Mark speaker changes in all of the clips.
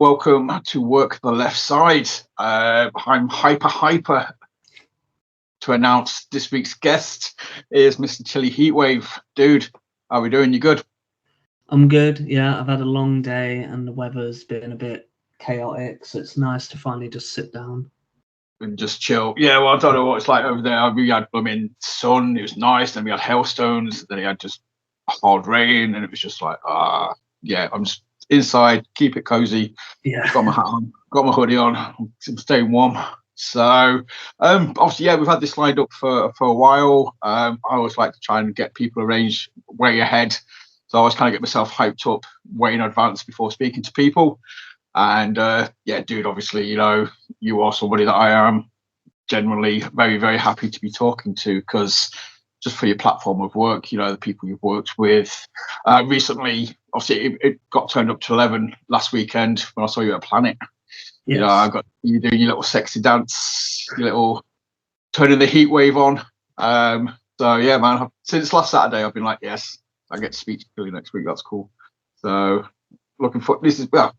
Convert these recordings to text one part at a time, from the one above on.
Speaker 1: Welcome to Work the Left Side. I'm hyper to announce this week's guest is Mr. Chilli Heatwave. Dude, how are we doing? You good?
Speaker 2: I'm good, yeah. I've had a long day and the weather's been a bit chaotic, so it's nice to finally just sit down.
Speaker 1: And just chill. Yeah, well, I don't know what it's like over there. We had sun, it was nice, then we had hailstones, then we had just hard rain, and it was just like, yeah, I'm just inside, keep it cozy.
Speaker 2: Yeah.
Speaker 1: Got my hat on, got my hoodie on, I'm staying warm. So obviously, yeah, we've had this lined up for a while. I always like to try and get people arranged way ahead. So I always kind of get myself hyped up way in advance before speaking to people. And yeah, dude, obviously, you are somebody that I am generally very, very happy to be talking to, because just for your platform of work, the people you've worked with. Recently, obviously, it got turned up to 11 last weekend when I saw you at Planet.
Speaker 2: Yes.
Speaker 1: I got you doing your little sexy dance, your little turning the heat wave on. So yeah, man, since last Saturday, I've been like, yes, I get to speak to you next week. That's cool. So looking for this is well.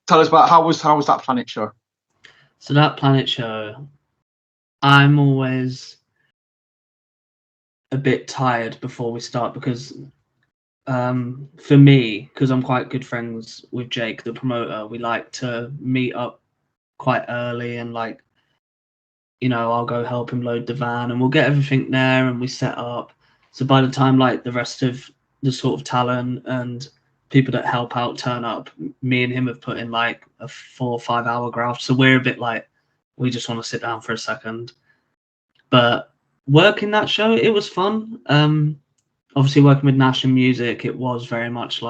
Speaker 1: Tell us about how was that Planet show?
Speaker 2: So that Planet show, I'm always a bit tired before we start because for me, because I'm quite good friends with Jake, the promoter, we like to meet up quite early and I'll go help him load the van and we'll get everything there and we set up. So by the time the rest of the sort of talent and people that help out turn up, me and him have put in a 4 or 5 hour graft. So we're a bit we just want to sit down for a second. But working that show, it was fun. Obviously working with Nash and music, it was very much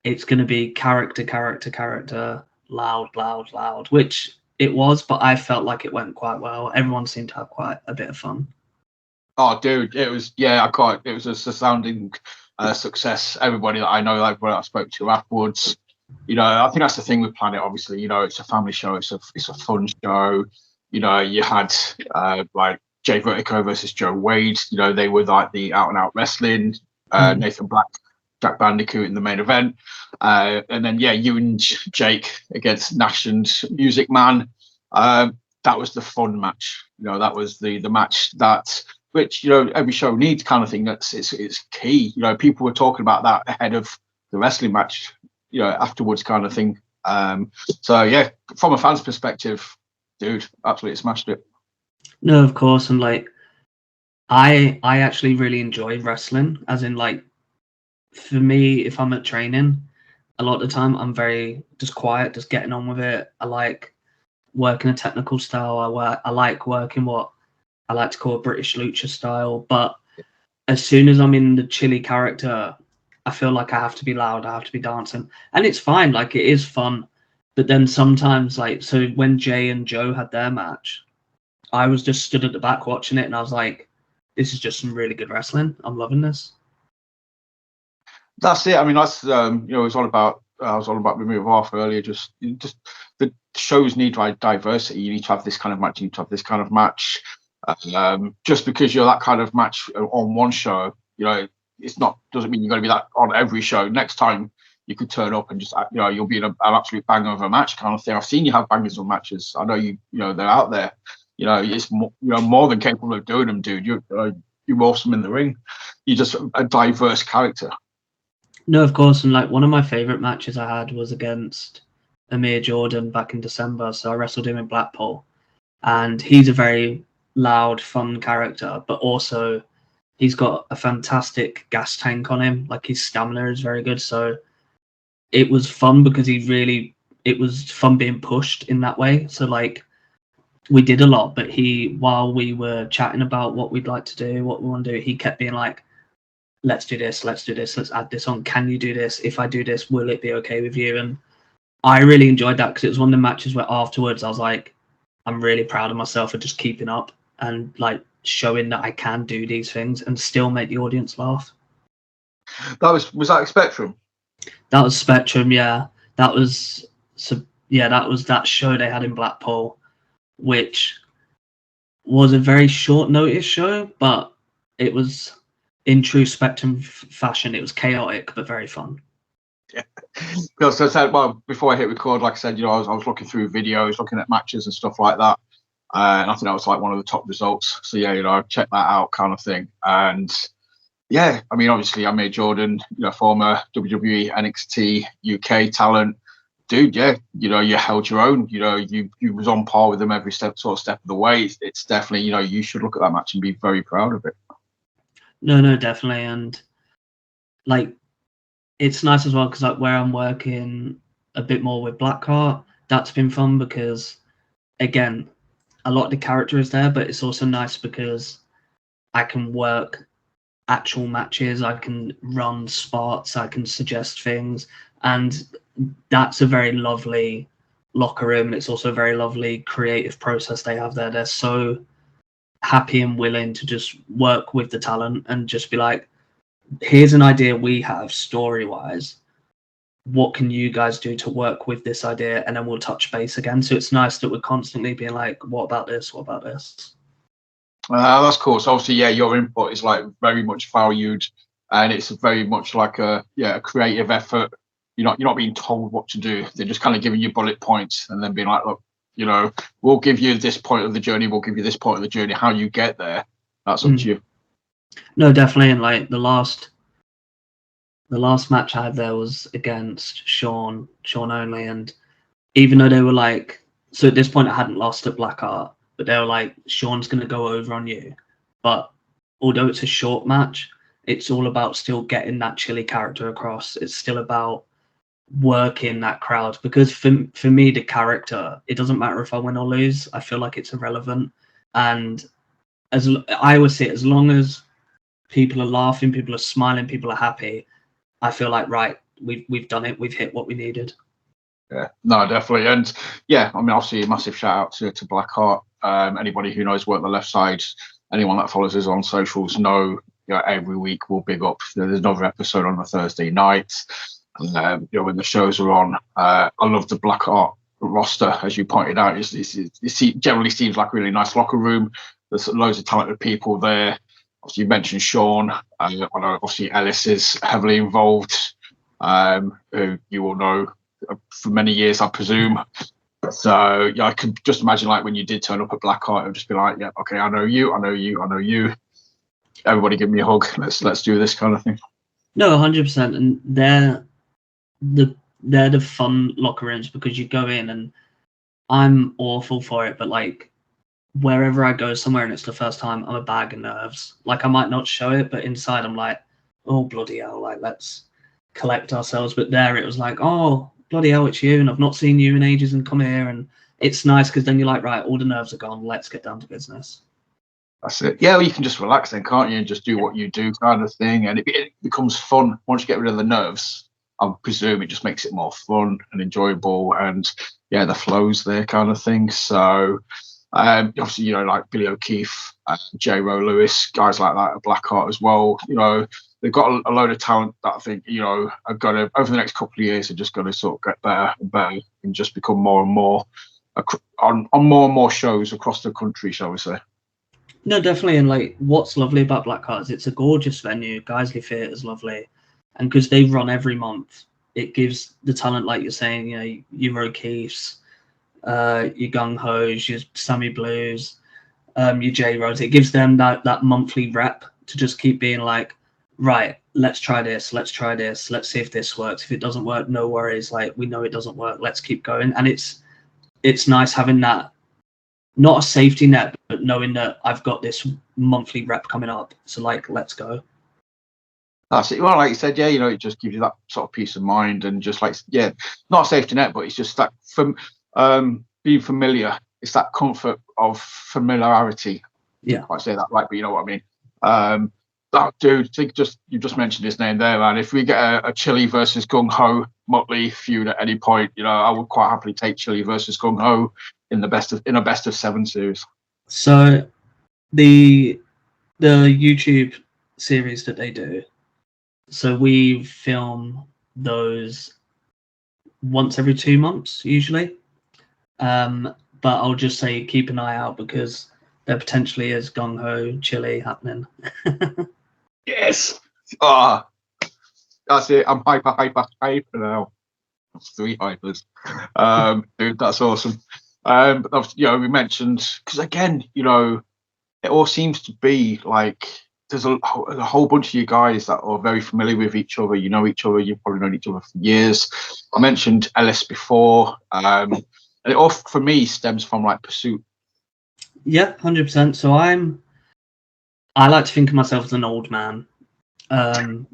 Speaker 2: it's going to be character, loud, which it was, but I felt like it went quite well. Everyone seemed to have quite a bit of fun.
Speaker 1: Oh, dude, it was, yeah, it was a resounding success. Everybody that I know, when I spoke to afterwards, I think that's the thing with Planet. Obviously, it's a family show. It's a fun show. You had Jay Vertigo versus Joe Wade. They were the out and out wrestling. Nathan Black, Jack Bandicoot in the main event, and then you and Jake against Nash and Music Man. That was the fun match. That was the match which every show needs, kind of thing. It's key. People were talking about that ahead of the wrestling match. Afterwards, kind of thing. So yeah, from a fan's perspective, dude, absolutely smashed it.
Speaker 2: No, of course, and I actually really enjoy wrestling. As in, for me, if I'm at training, a lot of the time I'm very just quiet, just getting on with it. I like working a technical style. I like working what I like to call a British lucha style. But as soon as I'm in the Chilli character, I feel like I have to be loud. I have to be dancing, and it's fine. It is fun. But then sometimes, so when Jay and Joe had their match, I was just stood at the back watching it, and I was like, "This is just some really good wrestling. I'm loving this."
Speaker 1: That's it. I mean, that's it was all about. I was all about we moved off earlier. Just the shows need diversity. You need to have this kind of match. You need to have this kind of match. Just because you're that kind of match on one show, it's not doesn't mean you're going to be that on every show. Next time you could turn up and just you'll be in an absolute banger of a match kind of thing. I've seen you have bangers of matches. I know they're out there. It's more than capable of doing them, dude. You're awesome in the ring. You're just a diverse character.
Speaker 2: No, of course, and one of my favorite matches I had was against Amir Jordan back in December. So I wrestled him in Blackpool, and he's a very loud, fun character, but also he's got a fantastic gas tank on him. His stamina is very good. So it was fun because it was fun being pushed in that way. So we did a lot, but while we were chatting about what we'd like to do, what we want to do, he kept being like, let's do this, let's add this on. Can you do this? If I do this, will it be okay with you? And I really enjoyed that because it was one of the matches where afterwards I was like, I'm really proud of myself for just keeping up and showing that I can do these things and still make the audience laugh.
Speaker 1: Was that Spectrum?
Speaker 2: That was Spectrum, yeah. That was that show they had in Blackpool, which was a very short notice show, but it was in true Spectrum fashion. It was chaotic but very fun.
Speaker 1: Yeah. Because I said, well, before I hit record, like I said, I was looking through videos, looking at matches and stuff like that. And I think that was like one of the top results. So yeah, check that out kind of thing. And yeah, I mean, obviously, I made Jordan, former WWE NXT UK talent. Dude, yeah, you held your own. You was on par with them every step of the way. It's definitely, you should look at that match and be very proud of it.
Speaker 2: No, definitely. And like, it's nice as well because like where I'm working a bit more with Blackheart, that's been fun because again, a lot of the character is there, but it's also nice because I can work actual matches, I can run spots, I can suggest things, and that's a very lovely locker room. And it's also a very lovely creative process they have there. They're so happy and willing to just work with the talent and just be like, here's an idea we have story wise, what can you guys do to work with this idea, and then we'll touch base again. So it's nice that we're constantly being like, what about this, what about this?
Speaker 1: That's cool. So obviously, yeah, your input is like very much valued, and it's very much like a creative effort. You're not being told what to do. They're just kind of giving you bullet points and then being like, look, we'll give you this point of the journey, we'll give you this point of the journey. How you get there, that's up to you.
Speaker 2: No, definitely. And like the last match I had there was against Sean only, and even though they were like, so at this point I hadn't lost at Blackheart, but they were like, Sean's going to go over on you. But although it's a short match, it's all about still getting that Chili character across. It's still about working that crowd, because for me, the character, it doesn't matter if I win or lose. I feel like it's irrelevant. And as I always say, as long as people are laughing, people are smiling, people are happy, I feel like, right, we've done it. We've hit what we needed.
Speaker 1: Yeah, no, definitely. And yeah, I mean, obviously a massive shout out to Blackheart. Anybody who knows Work the Left Side, anyone that follows us on socials know, every week we'll big up. There's another episode on a Thursday night. When the shows are on, I love the Blackheart roster, as you pointed out. It generally seems like a really nice locker room. There's loads of talented people there. Obviously, you mentioned Sean. I know obviously Ellis is heavily involved, who you will know for many years, I presume. So yeah, I could just imagine like when you did turn up at Blackheart, it would just be like, yeah, okay, I know you. Everybody give me a hug. Let's do this kind of thing.
Speaker 2: No, 100%. And they're the fun locker rooms, because you go in, and I'm awful for it, but like wherever I go somewhere and it's the first time, I'm a bag of nerves. Like I might not show it, but inside I'm like, oh bloody hell, like let's collect ourselves. But there it was like, oh bloody hell, it's you, and I've not seen you in ages, and come here. And it's nice because then you're like, right, all the nerves are gone, let's get down to business.
Speaker 1: That's it. Yeah, well, you can just relax then, can't you? And just do what you do, kind of thing. And it becomes fun once you get rid of the nerves. I presume it just makes it more fun and enjoyable, and yeah, the flow's there, kind of thing. So obviously, like Billy O'Keefe, J. Rowe Lewis, guys like that at Blackheart as well. They've got a load of talent that I think are going to, over the next couple of years, are just going to sort of get better and better and just become more and more on more and more shows across the country, shall we say?
Speaker 2: No, definitely. And like, what's lovely about Blackheart is it's a gorgeous venue. Guiseley Theatre is lovely, and because they run every month, it gives the talent, like you're saying, your O'Keefe's, your Gung Ho's, your Sammy Blues, your J Rose. It gives them that monthly rep to just keep being like, right, let's try this, let's see if this works. If it doesn't work, no worries. Like, we know it doesn't work. Let's keep going. And it's nice having that, not a safety net, but knowing that I've got this monthly rep coming up. So like, let's go.
Speaker 1: That's it. Well, like you said, yeah, it just gives you that sort of peace of mind, and just like, yeah, not a safety net, but it's just that from being familiar. It's that comfort of familiarity.
Speaker 2: Yeah,
Speaker 1: I say that right, but you know what I mean. That dude, you just mentioned his name there, man. If we get a Chili versus Gung Ho Motley feud at any point, I would quite happily take Chili versus Gung Ho in a best of 7 series.
Speaker 2: So the YouTube series that they do, so we film those once every 2 months usually. But I'll just say keep an eye out, because there potentially is Gung Ho Chili happening.
Speaker 1: Yes. Ah. That's it. I'm hyper now. That's 3 hypers. Dude, that's awesome. We mentioned, because again, it all seems to be like there's a whole bunch of you guys that are very familiar with each other. You know each other. You've probably known each other for years. I mentioned Ellis before, and it all for me stems from like pursuit.
Speaker 2: Yeah, 100%. So I like to think of myself as an old man, but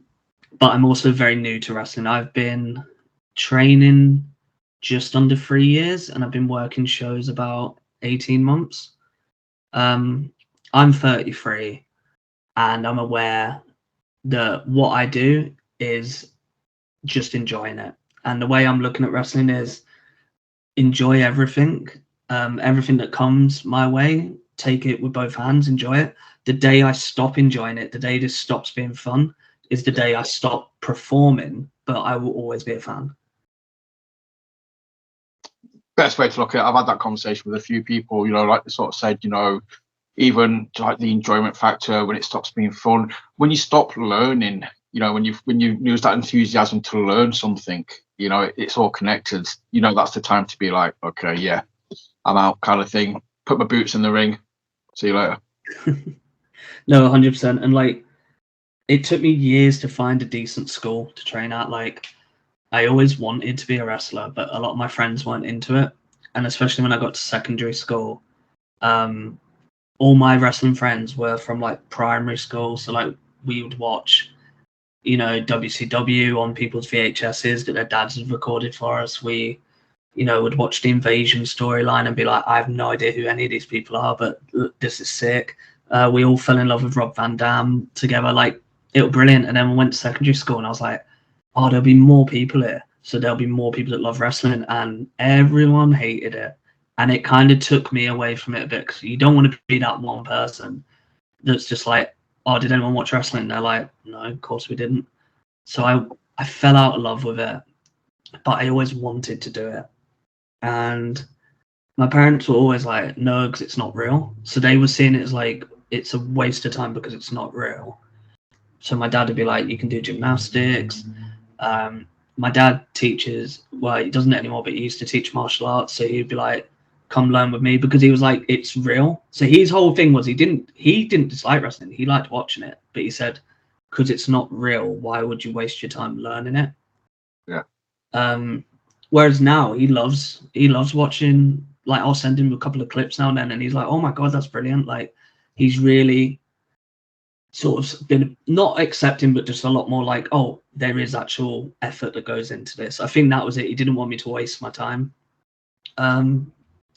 Speaker 2: I'm also very new to wrestling. I've been training just under 3 years, and I've been working shows about 18 months. I'm 33, and I'm aware that what I do is just enjoying it. And the way I'm looking at wrestling is enjoy everything. Everything that comes my way, take it with both hands, enjoy it. The day I stop enjoying it, the day this stops being fun, is the day I stop performing, but I will always be a fan.
Speaker 1: Best way to look at it, I've had that conversation with a few people, like they sort of said, even like the enjoyment factor when it stops being fun, when you stop learning, when you lose that enthusiasm to learn something, it's all connected. That's the time to be like, okay, yeah, I'm out, kind of thing. Put my boots in the ring. See you later.
Speaker 2: No, 100%. And like, it took me years to find a decent school to train at. Like, I always wanted to be a wrestler, but a lot of my friends weren't into it. And especially when I got to secondary school, all my wrestling friends were from like primary school. So like we would watch, WCW on people's VHSs that their dads had recorded for us. We, would watch the Invasion storyline and be like, I have no idea who any of these people are, but this is sick. We all fell in love with Rob Van Dam together. Like, it was brilliant. And then we went to secondary school and I was like, oh, there'll be more people here. So there'll be more people that love wrestling. And everyone hated it. And it kind of took me away from it a bit, because you don't want to be that one person that's just like, oh, did anyone watch wrestling? And they're like, no, of course we didn't. So I fell out of love with it, but I always wanted to do it. And my parents were always like, no, because it's not real. So they were seeing it as like, it's a waste of time because it's not real. So my dad would be like, you can do gymnastics. My dad teaches, well, he doesn't anymore, but he used to teach martial arts. So he'd be like, come learn with me, because he was like, it's real. So his whole thing was he didn't dislike wrestling. He liked watching it, but he said, because it's not real, why would you waste your time learning it?
Speaker 1: Yeah.
Speaker 2: Whereas now he loves watching. Like, I'll send him a couple of clips now and then, and he's like, oh my god, that's brilliant. Like, he's really sort of been not accepting, but just a lot more like, oh, there is actual effort that goes into this. I think that was it. He didn't want me to waste my time.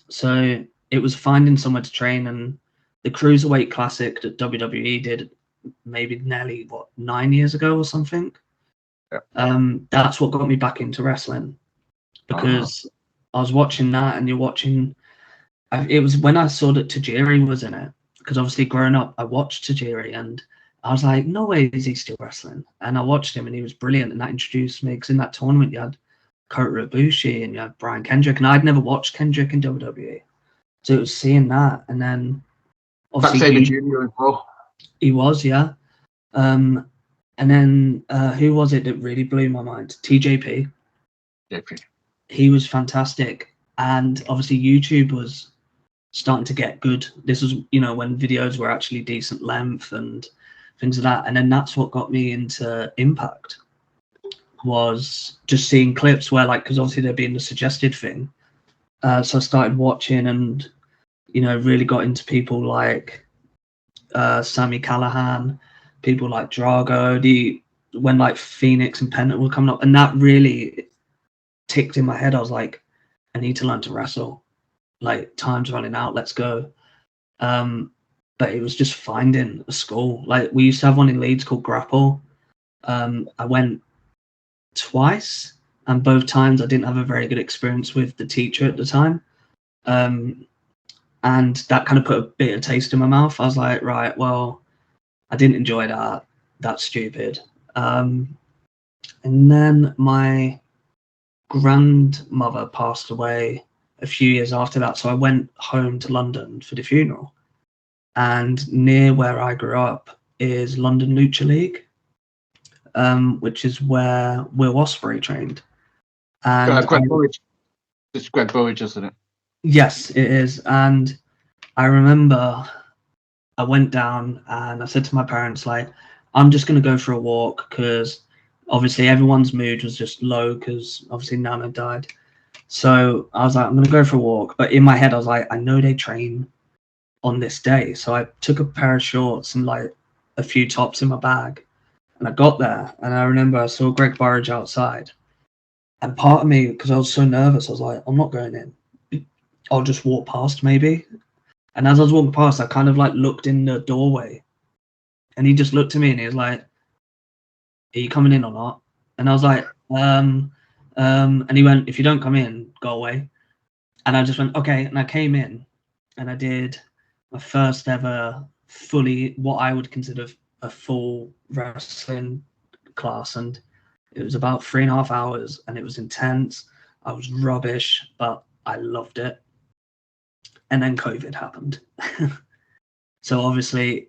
Speaker 2: So it was finding somewhere to train, and the Cruiserweight Classic that WWE did maybe nearly 9 years ago or something.
Speaker 1: Yeah.
Speaker 2: That's what got me back into wrestling, because I was watching that, and you're watching. It was when I saw that Tajiri was in it, because obviously growing up I watched Tajiri, and I was like, no way is he still wrestling. And I watched him, and he was brilliant, and that introduced me, because in that tournament you had Kota Ibushi and you had Brian Kendrick, and I'd never watched Kendrick in WWE, so it was seeing that. And then obviously
Speaker 1: Junior as well.
Speaker 2: He was, yeah. And then who was it that really blew my mind? TJP.
Speaker 1: JP.
Speaker 2: He was fantastic. And obviously YouTube was starting to get good. This was, when videos were actually decent length and things like that. And then that's what got me into Impact, was just seeing clips where, like, because obviously there being the suggested thing. So I started watching, and, really got into people like Sami Callihan, people like Drago, when like Phoenix and Penta were coming up, and that really ticked in my head. I was like, I need to learn to wrestle. Like, time's running out, let's go. But it was just finding a school. Like, we used to have one in Leeds called Grapple. I went twice, and both times I didn't have a very good experience with the teacher at the time. And that kind of put a bit of taste in my mouth. I was like, right, well, I didn't enjoy that. That's stupid. And then my grandmother passed away a few years after that, so I went home to London for the funeral. And near where I grew up is London Lucha League. which is where Will Ospreay trained. And
Speaker 1: Greg Burridge. It's Greg Burridge, isn't it?
Speaker 2: Yes, it is. And I remember I went down and I said to my parents, like, I'm just going to go for a walk because obviously everyone's mood was just low because obviously Nana died. So I was like, I'm going to go for a walk. But in my head, I was like, I know they train on this day. So I took a pair of shorts and like a few tops in my bag. And I got there and I remember I saw Greg Burridge outside. And part of me, because I was so nervous, I was like, I'm not going in. I'll just walk past maybe. And as I was walking past, I kind of like looked in the doorway. And he just looked at me and he was like, are you coming in or not? And I was like, and he went, if you don't come in, go away. And I just went, okay. And I came in and I did my first ever fully, what I would consider a full wrestling class. And it was about 3.5 hours and it was intense. I was rubbish, but I loved it. And then COVID happened. So obviously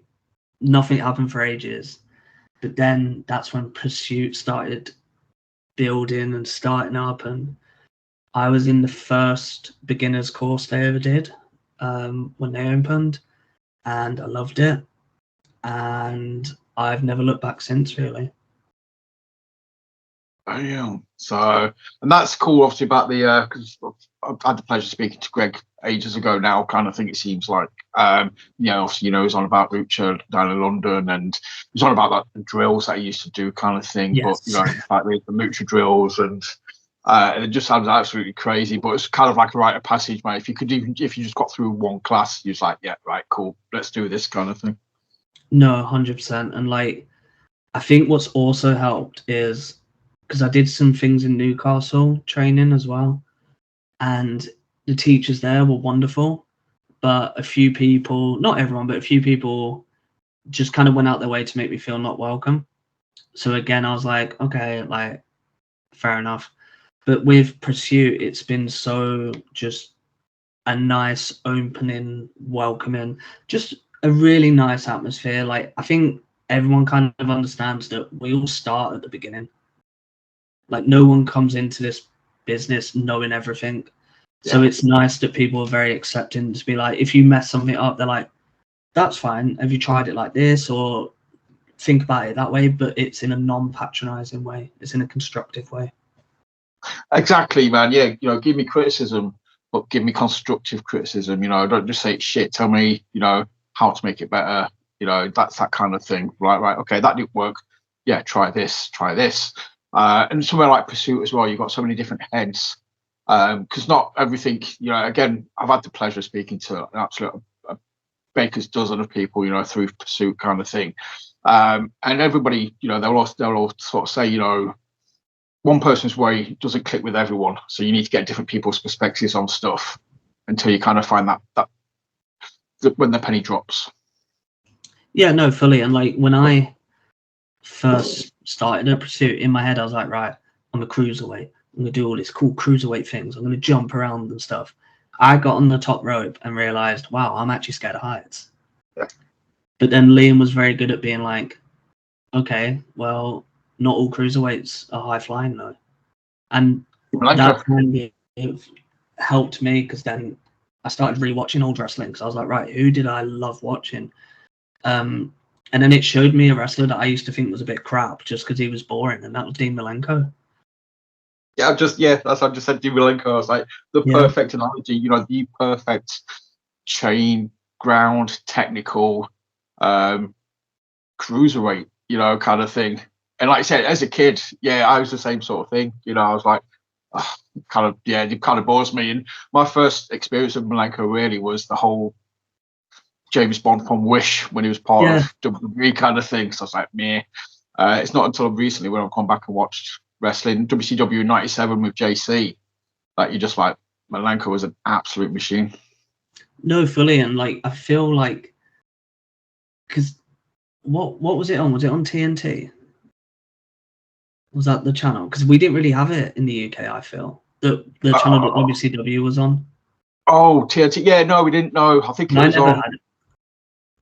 Speaker 2: nothing happened for ages. But then that's when Pursuit started building and starting up. And I was in the first beginner's course they ever did when they opened. And I loved it. And I've never looked back since, really.
Speaker 1: Oh, yeah. So, and that's cool, obviously, about the, because I've had the pleasure of speaking to Greg ages ago now, kind of thing, it seems like. Obviously, he's on about Lucha down in London, and he's on about like the drills that he used to do, kind of thing.
Speaker 2: Yes.
Speaker 1: But, like the Lucha drills, and it just sounds absolutely crazy. But it's kind of like a rite of passage, mate. If you just got through one class, you're just like, yeah, right, cool, let's do this kind of thing.
Speaker 2: No, 100%. And like, I think what's also helped is, because I did some things in Newcastle training as well, and the teachers there were wonderful, but a few people, not everyone, but a few people just kind of went out their way to make me feel not welcome. So again, I was like, okay, like, fair enough. But with Pursuit, it's been so just a nice, opening, welcoming, just a really nice atmosphere. Like, I think everyone kind of understands that we all start at the beginning. Like, no one comes into this business knowing everything. Yeah. So it's nice that people are very accepting to be like, if you mess something up, they're like, that's fine. Have you tried it like this? Or think about it that way, but it's in a non-patronizing way. It's in a constructive way. Exactly,
Speaker 1: man. Yeah, give me criticism, but give me constructive criticism. Don't just say it's shit. Tell me, how to make it better. That's that kind of thing. Right. Okay, that didn't work. Yeah, try this. And somewhere like Pursuit as well, you've got so many different heads. Because not everything, again, I've had the pleasure of speaking to an absolute baker's dozen of people, through Pursuit kind of thing. And everybody, they'll all sort of say, one person's way doesn't click with everyone. So you need to get different people's perspectives on stuff until you kind of find that when the penny drops.
Speaker 2: Yeah, no, fully. And like when I first started a Pursuit, in my head, I was like, right, I'm a cruiserweight. I'm going to do all these cool cruiserweight things. I'm going to jump around and stuff. I got on the top rope and realized, wow, I'm actually scared of heights. Yeah. But then Liam was very good at being like, okay, well, not all cruiserweights are high flying though. And that kind of helped me, because then I started rewatching old wrestling, because I was like, right, who did I love watching? And then it showed me a wrestler that I used to think was a bit crap just because he was boring, and that was Dean Malenko.
Speaker 1: Yeah, that's what I just said. Dean Malenko. I was like, the perfect analogy, the perfect chain, ground, technical, cruiserweight, kind of thing. And like I said, as a kid, I was the same sort of thing. I was like, it kind of bores me. And my first experience of Malenko really was the whole James Bond from Wish when he was part of WWE kind of thing. So I was like, meh. It's not until recently when I've gone back and watched wrestling, WCW 97 with JC, that you're just like, Malenko was an absolute machine.
Speaker 2: No, fully. And like, I feel like, because what was it on? Was it on TNT? Was that the channel? Because we didn't really have it in the UK, I feel. The channel that WCW was on.
Speaker 1: Oh, TNT. Yeah, no, we didn't know. I think it was on.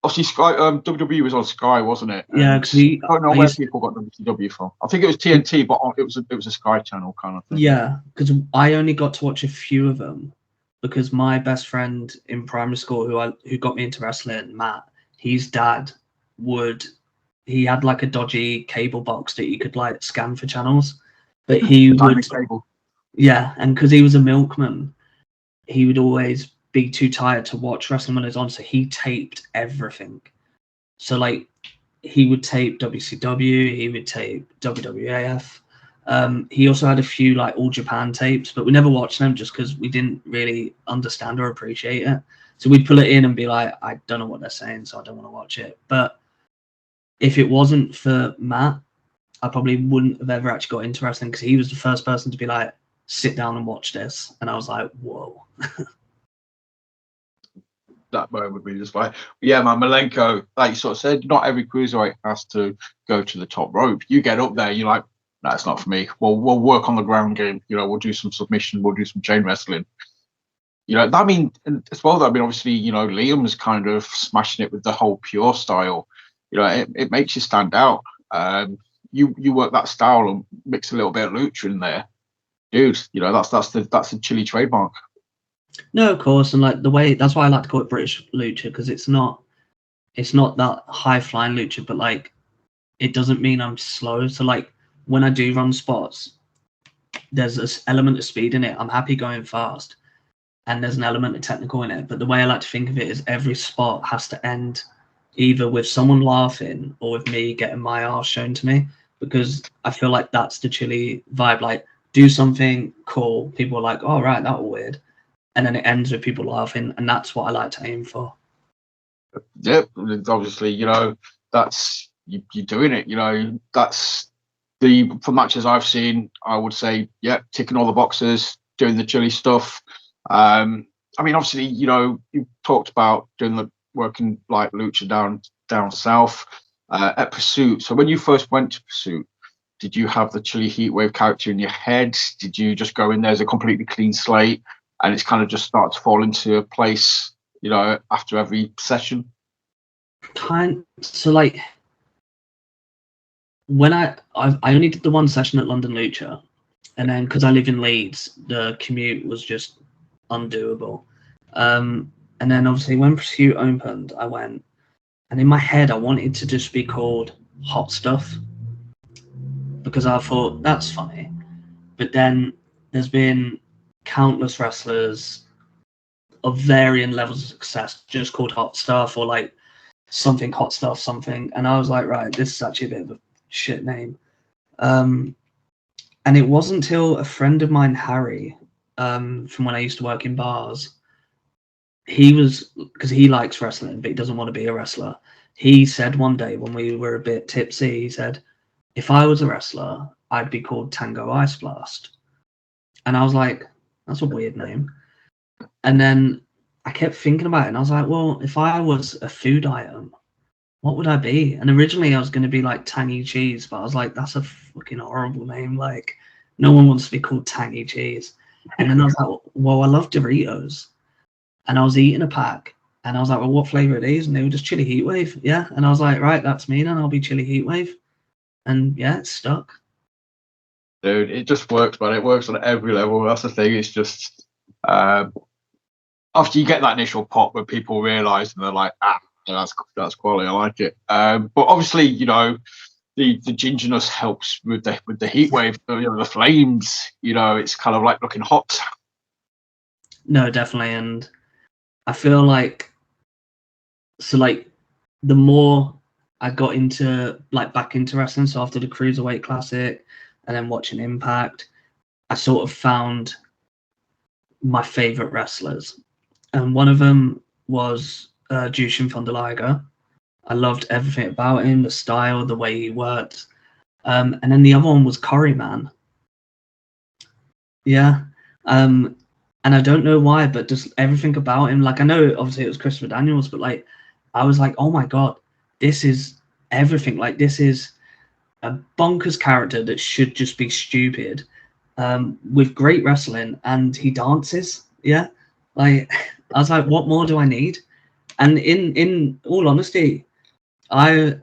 Speaker 1: obviously Sky, WWE was on Sky, wasn't it?
Speaker 2: Yeah,
Speaker 1: And
Speaker 2: because
Speaker 1: I don't know where people got WCW from. I think it was TNT, but it was a Sky channel kind of thing.
Speaker 2: Yeah, because I only got to watch a few of them because my best friend in primary school, who got me into wrestling, Matt, his dad he had like a dodgy cable box that you could like scan for channels, but he would,
Speaker 1: Cable.
Speaker 2: yeah, and because he was a milkman, he would always be too tired to watch wrestling when it was on, so he taped everything. So like he would tape WCW, he would tape WWAF. He also had a few like All Japan tapes, but we never watched them just because we didn't really understand or appreciate it. So we'd pull it in and be like, I don't know what they're saying, so I don't want to watch it. But if it wasn't for Matt, I probably wouldn't have ever actually got into wrestling because he was the first person to be like, sit down and watch this. And I was like, whoa.
Speaker 1: That moment would be just like, yeah, man, Malenko, like you sort of said, not every cruiserweight has to go to the top rope. You get up there, you're like, no, it's not for me. We'll work on the ground game. We'll do some submission, we'll do some chain wrestling. I mean, as well, obviously, Liam's kind of smashing it with the whole pure style. It makes you stand out. You work that style and mix a little bit of lucha in there, dude. That's the Chili trademark.
Speaker 2: No, of course, and like the way that's why I like to call it British lucha because it's not that high flying lucha, but like it doesn't mean I'm slow. So like when I do run spots, there's this element of speed in it. I'm happy going fast, and there's an element of technical in it. But the way I like to think of it is every spot has to end either with someone laughing or with me getting my arse shown to me, because I feel like that's the Chili vibe. Like do something cool, people are like, oh right, that was weird. And then it ends with people laughing, and that's what I like to aim for.
Speaker 1: Yep, obviously, that's you're doing it. That's for matches I've seen. I would say, yeah, ticking all the boxes, doing the Chili stuff. I mean, obviously, you talked about doing the working like lucha down south at Pursuit. So when you first went to Pursuit, did you have the Chili Heatwave character in your head? Did you just go in there as a completely clean slate? And it's kind of just starts to fall into place, after every session.
Speaker 2: So like when I only did the one session at London Lucha, and then because I live in Leeds, the commute was just undoable. And then obviously when Pursuit opened, I went, and in my head I wanted to just be called Hot Stuff because I thought that's funny. But then there's been countless wrestlers of varying levels of success just called Hot Stuff or like something Hot Stuff something, and I was like, right, this is actually a bit of a shit name. And it wasn't until a friend of mine, Harry, from when I used to work in bars, because he likes wrestling but he doesn't want to be a wrestler, he said one day when we were a bit tipsy, he said, if I was a wrestler I'd be called Tango Ice Blast. And I was like, that's a weird name. And then I kept thinking about it, and I was like, well, if I was a food item, what would I be? And originally I was going to be like Tangy Cheese, but I was like, that's a fucking horrible name. Like, no one wants to be called Tangy Cheese. And then I was like, well, I love Doritos. And I was eating a pack, and I was like, well, what flavor are these? And they were just Chili Heatwave. Yeah. And I was like, right, that's me then. I'll be Chili Heatwave. And yeah, it's stuck.
Speaker 1: Dude, it just works, man. It works on every level. That's the thing. It's just after you get that initial pop where people realise and they're like, that's quality. I like it. But obviously, the gingerness helps with the heat wave. The flames. It's kind of like looking hot.
Speaker 2: No, definitely, and I feel like the more I got into back into wrestling, so after the Cruiserweight Classic and then watching Impact, I sort of found my favorite wrestlers, and one of them was Jushin Thunder Liger. I loved everything about him, the style, the way he worked, and then the other one was Curry Man. Yeah, and I don't know why, but just everything about him. Like, I know obviously it was Christopher Daniels, but I was like, oh my god, this is everything. Like, this is a bonkers character that should just be stupid, with great wrestling, and he dances. Yeah, I was like, what more do I need? And in all honesty, I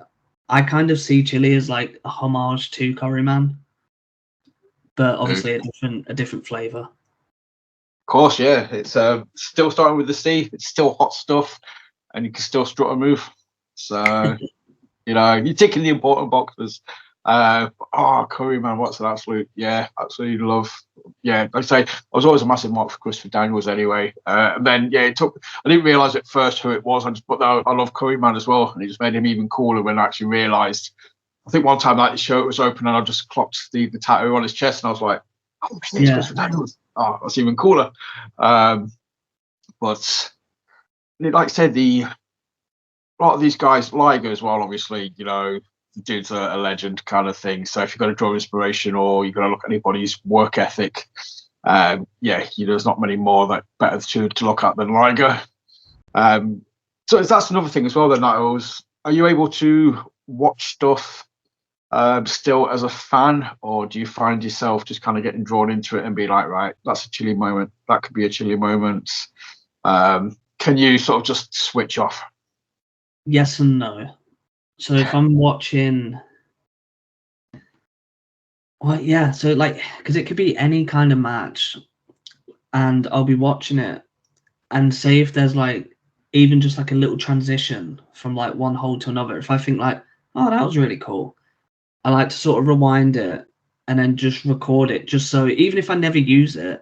Speaker 2: kind of see chili as like a homage to Curry Man, but obviously a different flavor.
Speaker 1: Of course, yeah. It's still starting with the C. It's still hot stuff, and you can still strut a move. So you're ticking the important boxes. Curry Man, what's an absolute, absolutely love. Yeah, like I say, I was always a massive mark for Christopher Daniels anyway. And then I didn't realise at first who it was. But I love Curry Man as well, and it just made him even cooler when I actually realised. I think one time the shirt was open and I just clocked the tattoo on his chest, and I was like, "Oh, it's Christopher Daniels." Oh, that's even cooler. But like I said, a lot of these guys, Liger as well, obviously, the dude's a legend kind of thing. So if you've got to draw inspiration or you've got to look at anybody's work ethic, there's not many more that better to look at than Liger. So that's another thing as well. Then are you able to watch stuff still as a fan, or do you find yourself just kind of getting drawn into it and be like, right, that's a chilly moment, that could be a chilly moment? Can you sort of just switch off?
Speaker 2: Yes and no. So if I'm watching, so like, because it could be any kind of match, and I'll be watching it, and say if there's like even just like a little transition from like one hold to another, if I think like, oh, that was really cool, I like to sort of rewind it and then just record it, just so even if I never use it,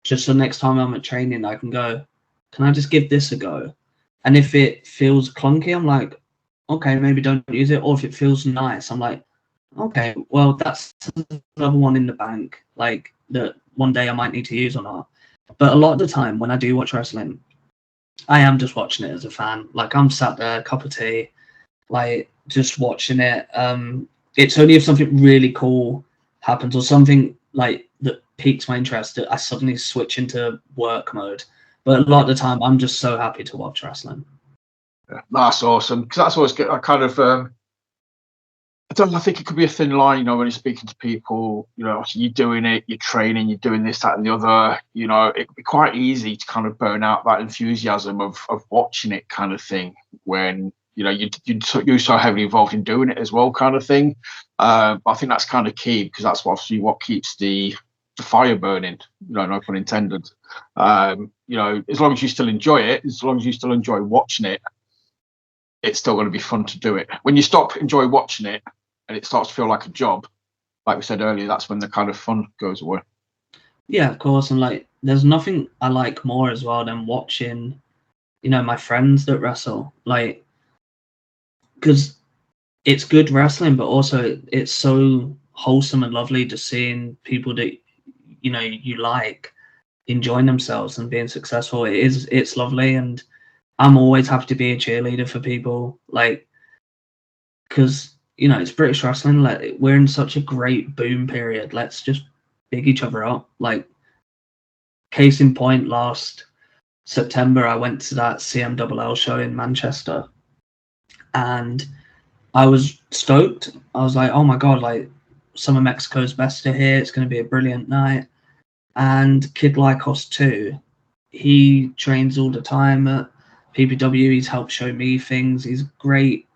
Speaker 2: just so next time I'm at training, I can go, can I just give this a go? And if it feels clunky, I'm like, okay, maybe don't use it. Or if it feels nice, I'm like, okay, well, that's another one in the bank, like that one day I might need to use or not. But a lot of the time when I do watch wrestling, I am just watching it as a fan. Like I'm sat there, cup of tea, like just watching it. It's only if something really cool happens or something like that piques my interest that I suddenly switch into work mode. But a lot of the time, I'm just so happy to watch wrestling.
Speaker 1: Yeah, that's awesome, because that's always good. I kind of I think it could be a thin line, when you're speaking to people, you're doing it, you're training, you're doing this, that, and the other. It could be quite easy to kind of burn out that enthusiasm of watching it, kind of thing, when you're so heavily involved in doing it as well, kind of thing. I think that's kind of key, because that's what keeps the fire burning. No pun intended. As long as you still enjoy it, as long as you still enjoy watching it, it's still going to be fun to do it. When you stop enjoying watching it and it starts to feel like a job, like we said earlier, that's when the kind of fun goes away.
Speaker 2: Yeah, of course. And like, there's nothing I like more as well than watching, my friends that wrestle. Like, because it's good wrestling, but also it's so wholesome and lovely just seeing people that, you like enjoying themselves and being successful. It's lovely. And I'm always happy to be a cheerleader for people, like, because it's British wrestling. Like, we're in such a great boom period. Let's just big each other up. Like, case in point, last September I went to that CMLL show in Manchester, and I was stoked. I was like, oh my god, like some of Mexico's best are here. It's going to be a brilliant night. And Kid Lycos too. He trains all the time at PPW. He's helped show me things. He's a great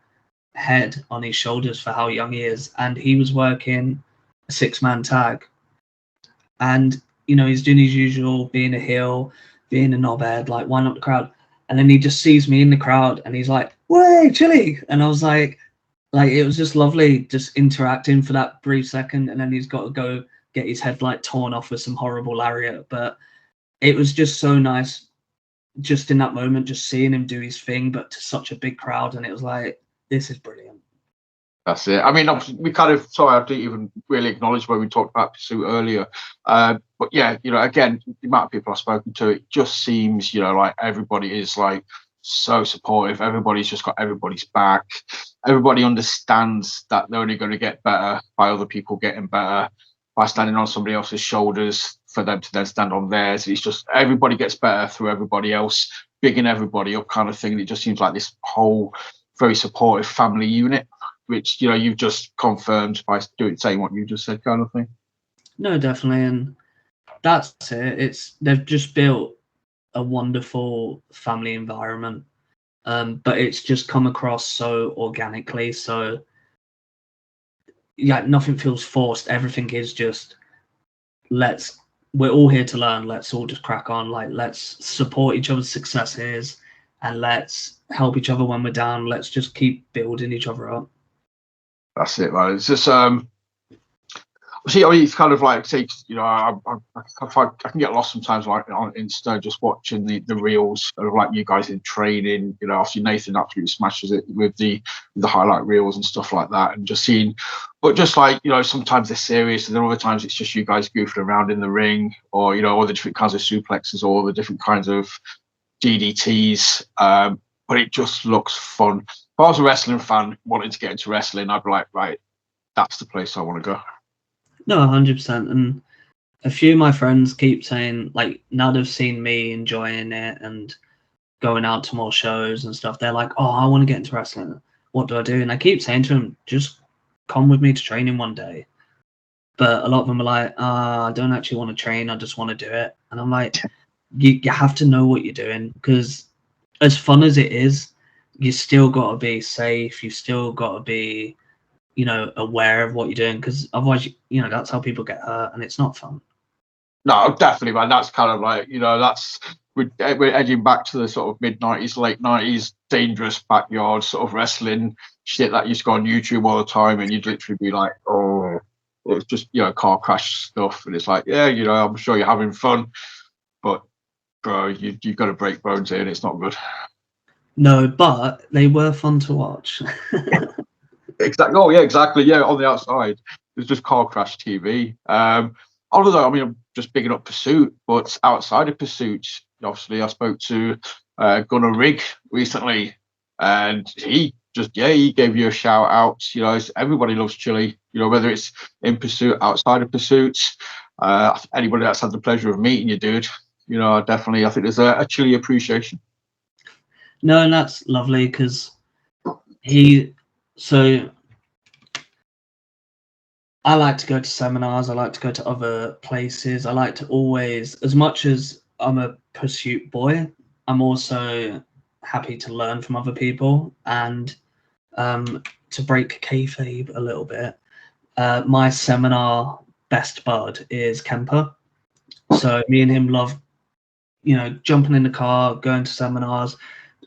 Speaker 2: head on his shoulders for how young he is. And he was working a 6-man tag. And, he's doing his usual, being a heel, being a knobhead, like wind up the crowd. And then he just sees me in the crowd and he's like, "Way, Chili!" And I was like, it was just lovely just interacting for that brief second. And then he's got to go get his head like torn off with some horrible lariat. But it was just so nice just in that moment, just seeing him do his thing, but to such a big crowd. And it was like, this is brilliant.
Speaker 1: That's it. I mean, obviously, I didn't even really acknowledge when we talked about Pursuit earlier. But yeah, again, the amount of people I've spoken to, it just seems, like everybody is like so supportive. Everybody's just got everybody's back. Everybody understands that they're only going to get better by other people getting better, by standing on somebody else's shoulders for them to then stand on theirs. It's just everybody gets better through everybody else, bigging everybody up, kind of thing. And it just seems like this whole very supportive family unit, which you've just confirmed by saying what you just said, kind of thing.
Speaker 2: No, definitely, and that's it. They've just built a wonderful family environment. but it's just come across so organically. So yeah, nothing feels forced. Everything is just we're all here to learn. Let's all just crack on. Like, let's support each other's successes and let's help each other when we're down. Let's just keep building each other up.
Speaker 1: That's it, man. It's just see, I mean, it's kind of like, say, you know, I can get lost sometimes, like on Insta, just watching the reels of like you guys in training. You know, obviously Nathan absolutely smashes it with the highlight reels and stuff like that, and just seeing, but just like, you know, sometimes they're serious, and then other times it's just you guys goofing around in the ring, or you know, all the different kinds of suplexes, or all the different kinds of DDTs. But it just looks fun. If I was a wrestling fan wanting to get into wrestling, I'd be like, right, that's the place I want to go.
Speaker 2: No, 100%. And a few of my friends keep saying, like, now they've seen me enjoying it and going out to more shows and stuff, they're like, oh, I want to get into wrestling. What do I do? And I keep saying to them, just come with me to training one day. But a lot of them are like, I don't actually want to train. I just want to do it. And I'm like, you have to know what you're doing, because as fun as it is, you still got to be safe. You still got to be, you know, aware of what you're doing, because otherwise, you know, that's how people get hurt, and it's not fun.
Speaker 1: No, definitely, man. That's kind of like, you know, we're edging back to the sort of mid-90s, late 90s, dangerous backyard sort of wrestling shit that used to go on YouTube all the time, and you'd literally be like, oh, it's just, you know, car crash stuff, and it's like, yeah, you know, I'm sure you're having fun, but bro, you've got to break bones here, and it's not good.
Speaker 2: No, but they were fun to watch.
Speaker 1: Exactly. Oh yeah, exactly. Yeah, on the outside, it's just car crash TV. Although, I mean, I'm just bigging up Pursuit, but outside of Pursuit, obviously, I spoke to Gunnar Rig recently, and he gave you a shout out. You know, everybody loves chili. You know, whether it's in Pursuit, outside of Pursuit, anybody that's had the pleasure of meeting you, dude. You know, definitely, I think there's a chili appreciation.
Speaker 2: No, and that's lovely, because so I like to go to seminars. I like to go to other places. I like to always, as much as I'm a Pursuit boy, I'm also happy to learn from other people. And to break kayfabe a little bit, my seminar best bud is Kemper. So me and him love, you know, jumping in the car, going to seminars,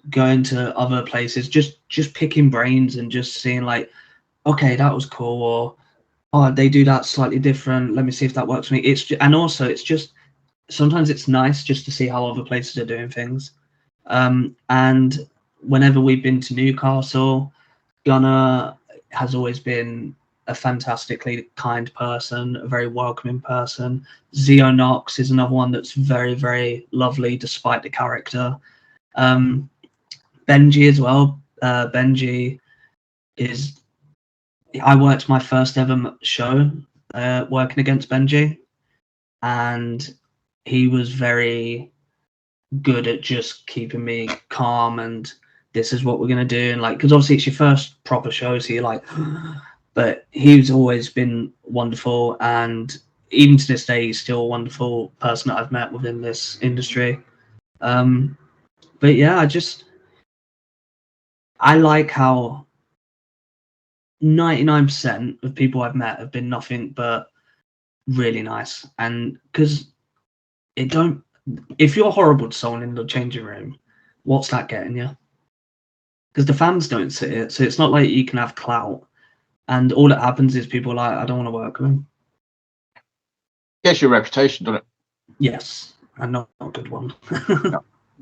Speaker 2: going to other places, just picking brains and just seeing like, okay, that was cool, or oh, they do that slightly different. Let me see if that works for me. And also it's just, sometimes it's nice just to see how other places are doing things. And whenever we've been to Newcastle, Gunnar has always been a fantastically kind person, a very welcoming person. Zio Knox is another one that's very, very lovely despite the character. Benji as well. Benji is, I worked my first ever show working against Benji, and he was very good at just keeping me calm and this is what we're going to do. And like, because obviously it's your first proper show, so you're like, but he's always been wonderful. And even to this day, he's still a wonderful person that I've met within this industry. But yeah, I like how 99% of people I've met have been nothing but really nice. And because if you're horrible to someone in the changing room, what's that getting you? Because the fans don't see it, so it's not like you can have clout. And all that happens is people are like, I don't want to work with him.
Speaker 1: Gets your reputation, doesn't it?
Speaker 2: Yes, and not a good one.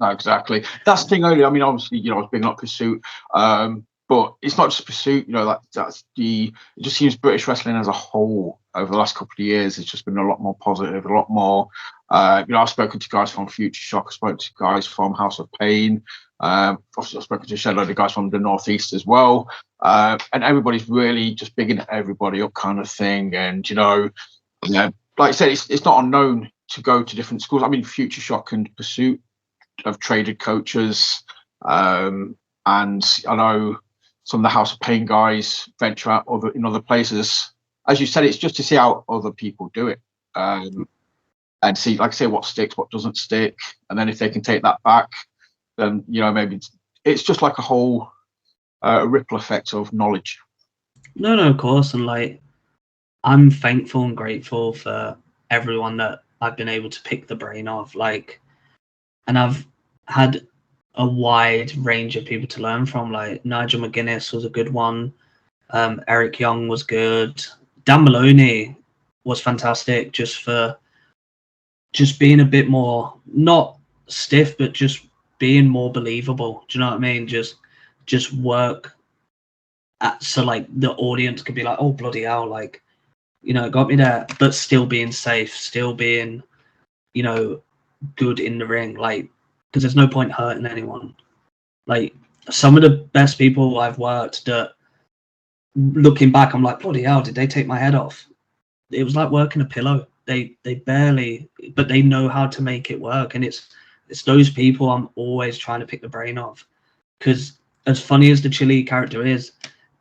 Speaker 1: No, exactly. That's the thing earlier. I mean, obviously, you know, I was big up Pursuit, but it's not just Pursuit. You know, it just seems British wrestling as a whole over the last couple of years has just been a lot more positive, a lot more. You know, I've spoken to guys from Future Shock, I've spoken to guys from House of Pain. Obviously, I've spoken to a shed load of guys from the Northeast as well, and everybody's really just bigging everybody up, kind of thing. And you know, like I said, it's not unknown to go to different schools. I mean, Future Shock and Pursuit have traded coaches, and I know some of the House of Pain guys venture out in other places. As you said, it's just to see how other people do it, and see, like I say, what sticks, what doesn't stick, and then if they can take that back, then you know maybe it's just like a whole ripple effect of knowledge.
Speaker 2: No, of course, and like I'm thankful and grateful for everyone that I've been able to pick the brain of, like, and I've had a wide range of people to learn from. Like Nigel McGuinness was a good one. Eric Young was good. Dan Maloney was fantastic, just being a bit more not stiff, but just being more believable. Do you know what I mean? Just work so like the audience could be like, oh bloody hell, like, you know, it got me there, but still being safe, still being, you know, good in the ring, like, because there's no point hurting anyone. Like some of the best people I've worked that, looking back, I'm like, bloody hell, did they take my head off? It was like working a pillow. They barely, but they know how to make it work, and it's those people I'm always trying to pick the brain of, because as funny as the Chili character is,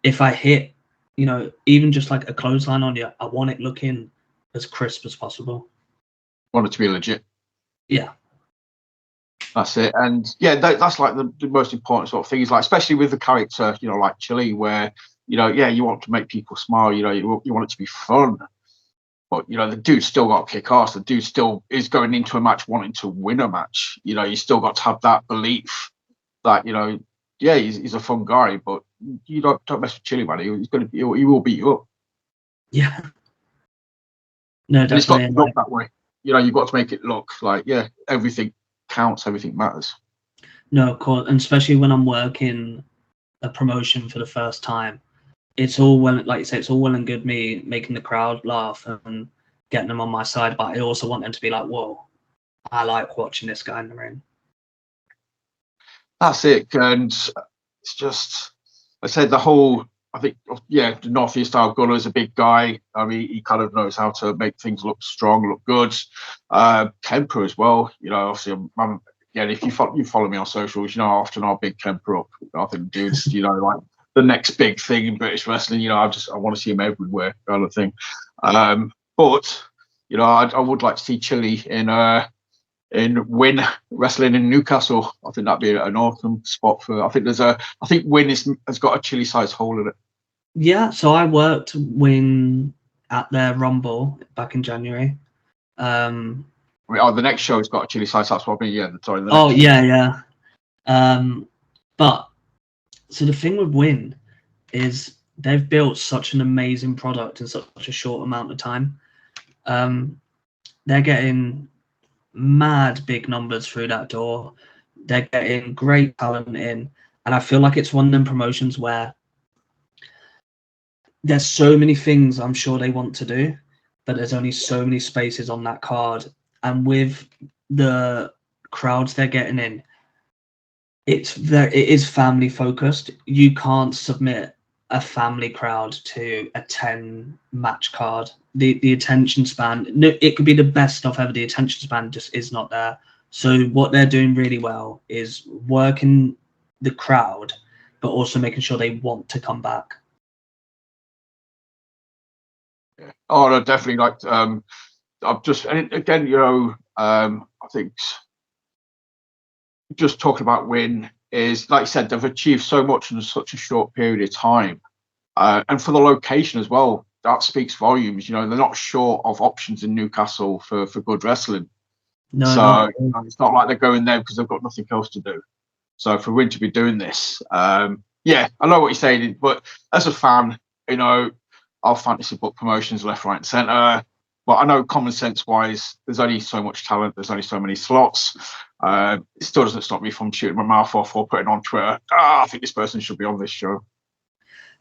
Speaker 2: if I hit, you know, even just like a clothesline on you, I want it looking as crisp as possible.
Speaker 1: Want it to be legit.
Speaker 2: Yeah.
Speaker 1: That's it. And yeah, that's like the most important sort of thing, is like, especially with the character, you know, like Chili, where, you know, yeah, you want to make people smile, you know, you want it to be fun. But, you know, the dude still got to kick ass. The dude still is going into a match wanting to win a match. You know, you still got to have that belief that, you know, yeah, he's a fun guy, but you don't mess with Chili, man. He will beat you up.
Speaker 2: Yeah. No,
Speaker 1: and it's got to
Speaker 2: definitely.
Speaker 1: look that way. You know, you've got to make it look like, yeah, everything counts, everything matters.
Speaker 2: No, of course, and especially when I'm working a promotion for the first time, it's all well, like you say, it's all well and good me making the crowd laugh and getting them on my side, but I also want them to be like, whoa, I like watching this guy in the ring.
Speaker 1: That's it. And it's just, I said, the whole, I think, yeah, the Northeast style Gunner is a big guy. I mean, he kind of knows how to make things look strong, look good. Kemper as well. You know, obviously, again, if you follow me on socials, you know, I often I'll big Kemper up. I think dudes, you know, like the next big thing in British wrestling. You know, I want to see him everywhere, kind of thing. But you know, I would like to see Chili in Win wrestling in Newcastle. I think that'd be an awesome spot for. I think Win has got a Chili size hole in it.
Speaker 2: Yeah, so I worked Win at their Rumble back in January.
Speaker 1: The next show's got a Chili size. That's what I mean. Yeah, sorry.
Speaker 2: Yeah. But so the thing with Win is they've built such an amazing product in such a short amount of time. They're getting mad big numbers through that door. They're getting great talent in, and I feel like it's one of them promotions where there's so many things I'm sure they want to do, but there's only so many spaces on that card, and with the crowds they're getting in, it is family focused. You can't submit a family crowd to a 10 match card. The attention span, no, it could be the best stuff ever, the attention span just is not there. So what they're doing really well is working the crowd, but also making sure they want to come back.
Speaker 1: Yeah. Oh no, definitely. Like I've just, and again, you know, I think just talking about Win is, like you said, they've achieved so much in such a short period of time, and for the location as well, that speaks volumes. You know, they're not short of options in Newcastle for good wrestling.
Speaker 2: No,
Speaker 1: so you know, it's not like they're going there because they've got nothing else to do. So for Win to be doing this, yeah, I know what you're saying, but as a fan, you know, I'll fantasy book promotions left, right, and centre. But I know common sense wise, there's only so much talent, there's only so many slots. It still doesn't stop me from shooting my mouth off or putting on Twitter, I think this person should be on this show.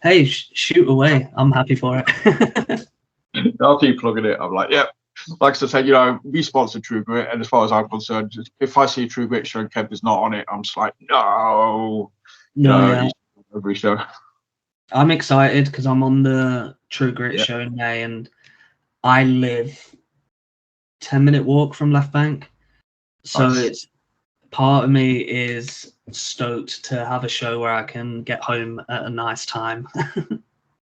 Speaker 2: Hey, shoot away. I'm happy for it.
Speaker 1: I'll keep plugging it. I'm like, yeah. Like I said, you know, we sponsor True Grit, and as far as I'm concerned, if I see a True Grit show and Kev is not on it, I'm just like, no.
Speaker 2: Yeah.
Speaker 1: Every show.
Speaker 2: I'm excited because I'm on the True Grit show in May, and I live 10-minute walk from Left Bank. So it's part of me is stoked to have a show where I can get home at a nice time.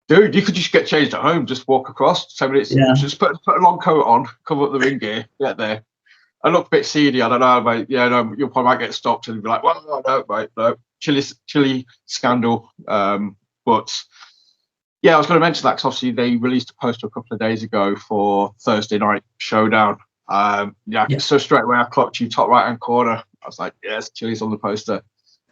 Speaker 1: Dude, you could just get changed at home, just walk across 10 minutes, just put a long coat on, cover up the ring gear, get there. I look a bit seedy. I don't know, mate. Yeah, no, you'll probably might get stopped and be like, well, no, mate, no. Chili scandal. But yeah, I was going to mention that because obviously they released a poster a couple of days ago for Thursday Night Showdown. Yeah, so straight away I clocked you top right hand corner. I was like, yes, Chili's on the poster.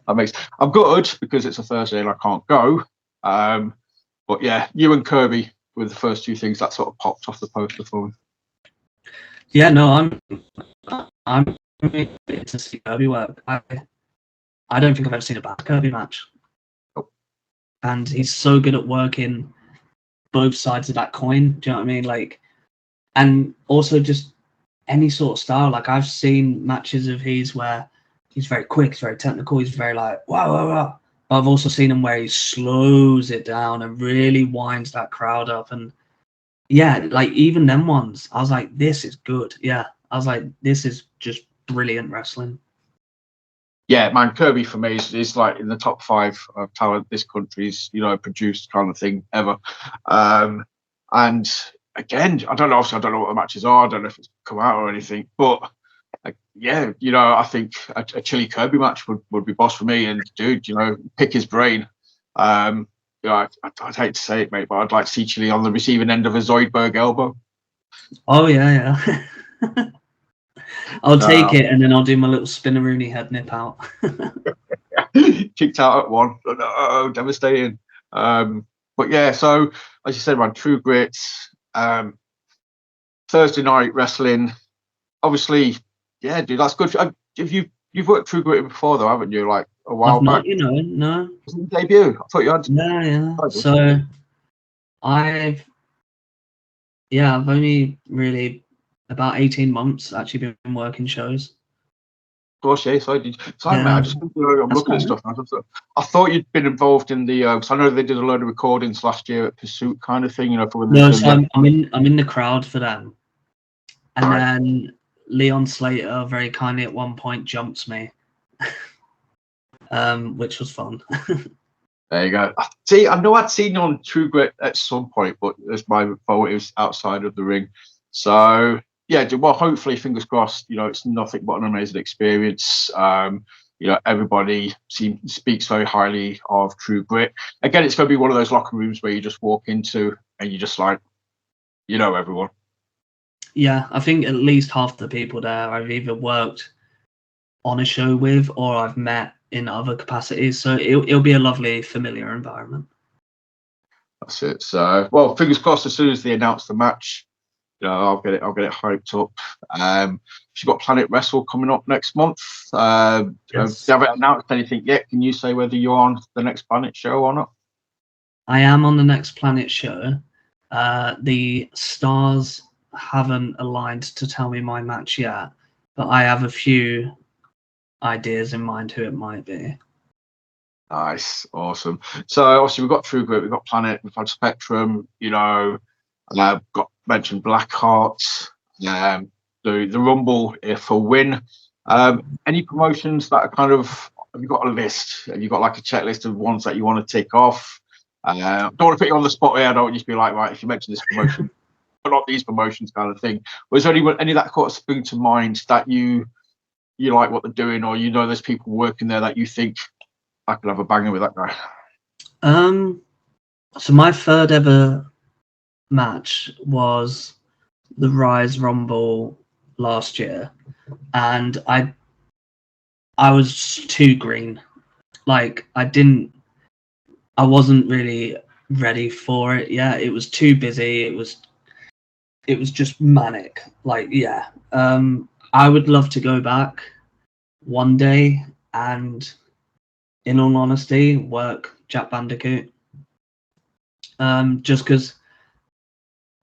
Speaker 1: I'm good because it's a Thursday and I can't go. But yeah, you and Kirby were the first two things that sort of popped off the poster for me.
Speaker 2: Yeah, no, I'm excited to see Kirby work. I don't think I've ever seen a bad Kirby match.
Speaker 1: Oh.
Speaker 2: And he's so good at working both sides of that coin. Do you know what I mean? Like, and also just any sort of style. Like, I've seen matches of his where he's very quick, he's very technical, he's very like, wow. But I've also seen him where he slows it down and really winds that crowd up. And yeah, like even them ones, I was like, this is good. Yeah, I was like, this is just brilliant wrestling.
Speaker 1: Yeah, man, Kirby for me is like in the top 5 of talent this country's, produced kind of thing ever. And again, I don't know what the matches are. I don't know if it's come out or anything, but yeah, I think a Chili Kirby match would be boss for me. And dude, pick his brain. I'd hate to say it, mate, but I'd like to see Chili on the receiving end of a Zoidberg elbow.
Speaker 2: Oh yeah. I'll take it, and then I'll do my little spinneroonie head nip out.
Speaker 1: Kicked out at one. Oh, devastating. But yeah, so as you said, man, True Grit, Thursday night wrestling. Obviously, yeah, dude, that's good. You've worked True Grit before, though, haven't you? Like a while back.
Speaker 2: No.
Speaker 1: Was it your debut? I thought you had.
Speaker 2: Yeah. So I've only really about 18 months actually been working shows.
Speaker 1: Of course, yeah. Sorry, mate. I just I'm looking at stuff. I thought you'd been involved in the. Because I know they did a load of recordings last year at Pursuit, kind of thing. For when
Speaker 2: no, so I'm in the crowd for them, and then Leon Slater very kindly at one point jumps me, which was fun.
Speaker 1: There you go. See, I know I'd seen you on True Grit at some point, but as my fault, it was outside of the ring. So yeah, well, hopefully, fingers crossed. It's nothing but an amazing experience. Everybody speaks very highly of True Grit. Again, it's going to be one of those locker rooms where you just walk into and you just like, everyone.
Speaker 2: Yeah, I think at least half the people there I've either worked on a show with or I've met in other capacities. So it'll be a lovely, familiar environment.
Speaker 1: That's it. So, well, fingers crossed. As soon as they announce the match, I'll get it hyped up. She's got Planet Wrestle coming up next month. Yes. They haven't announced anything yet. Can you say whether you're on the next Planet show or not?
Speaker 2: I am on the next Planet show. The stars haven't aligned to tell me my match yet, but I have a few ideas in mind who it might be.
Speaker 1: Nice, awesome. So obviously we've got True Grit, we've got Planet, we've had Spectrum. I've got mentioned Blackheart, the Rumble for Win. Any promotions that are kind of, have you got a list? Have you got like a checklist of ones that you want to tick off? Don't want to put you on the spot here. I don't want you to be like, right, if you mention this promotion, but not these promotions kind of thing. Was there any that kind of spring to mind that you like what they're doing, or there's people working there that you think I could have a banger with that guy?
Speaker 2: So my third ever match was the Rise Rumble last year, and I was too green. Like I wasn't really ready for it yet. It was too busy. It was just manic. Like, yeah. I would love to go back one day and, in all honesty, work Jack Bandicoot. Just because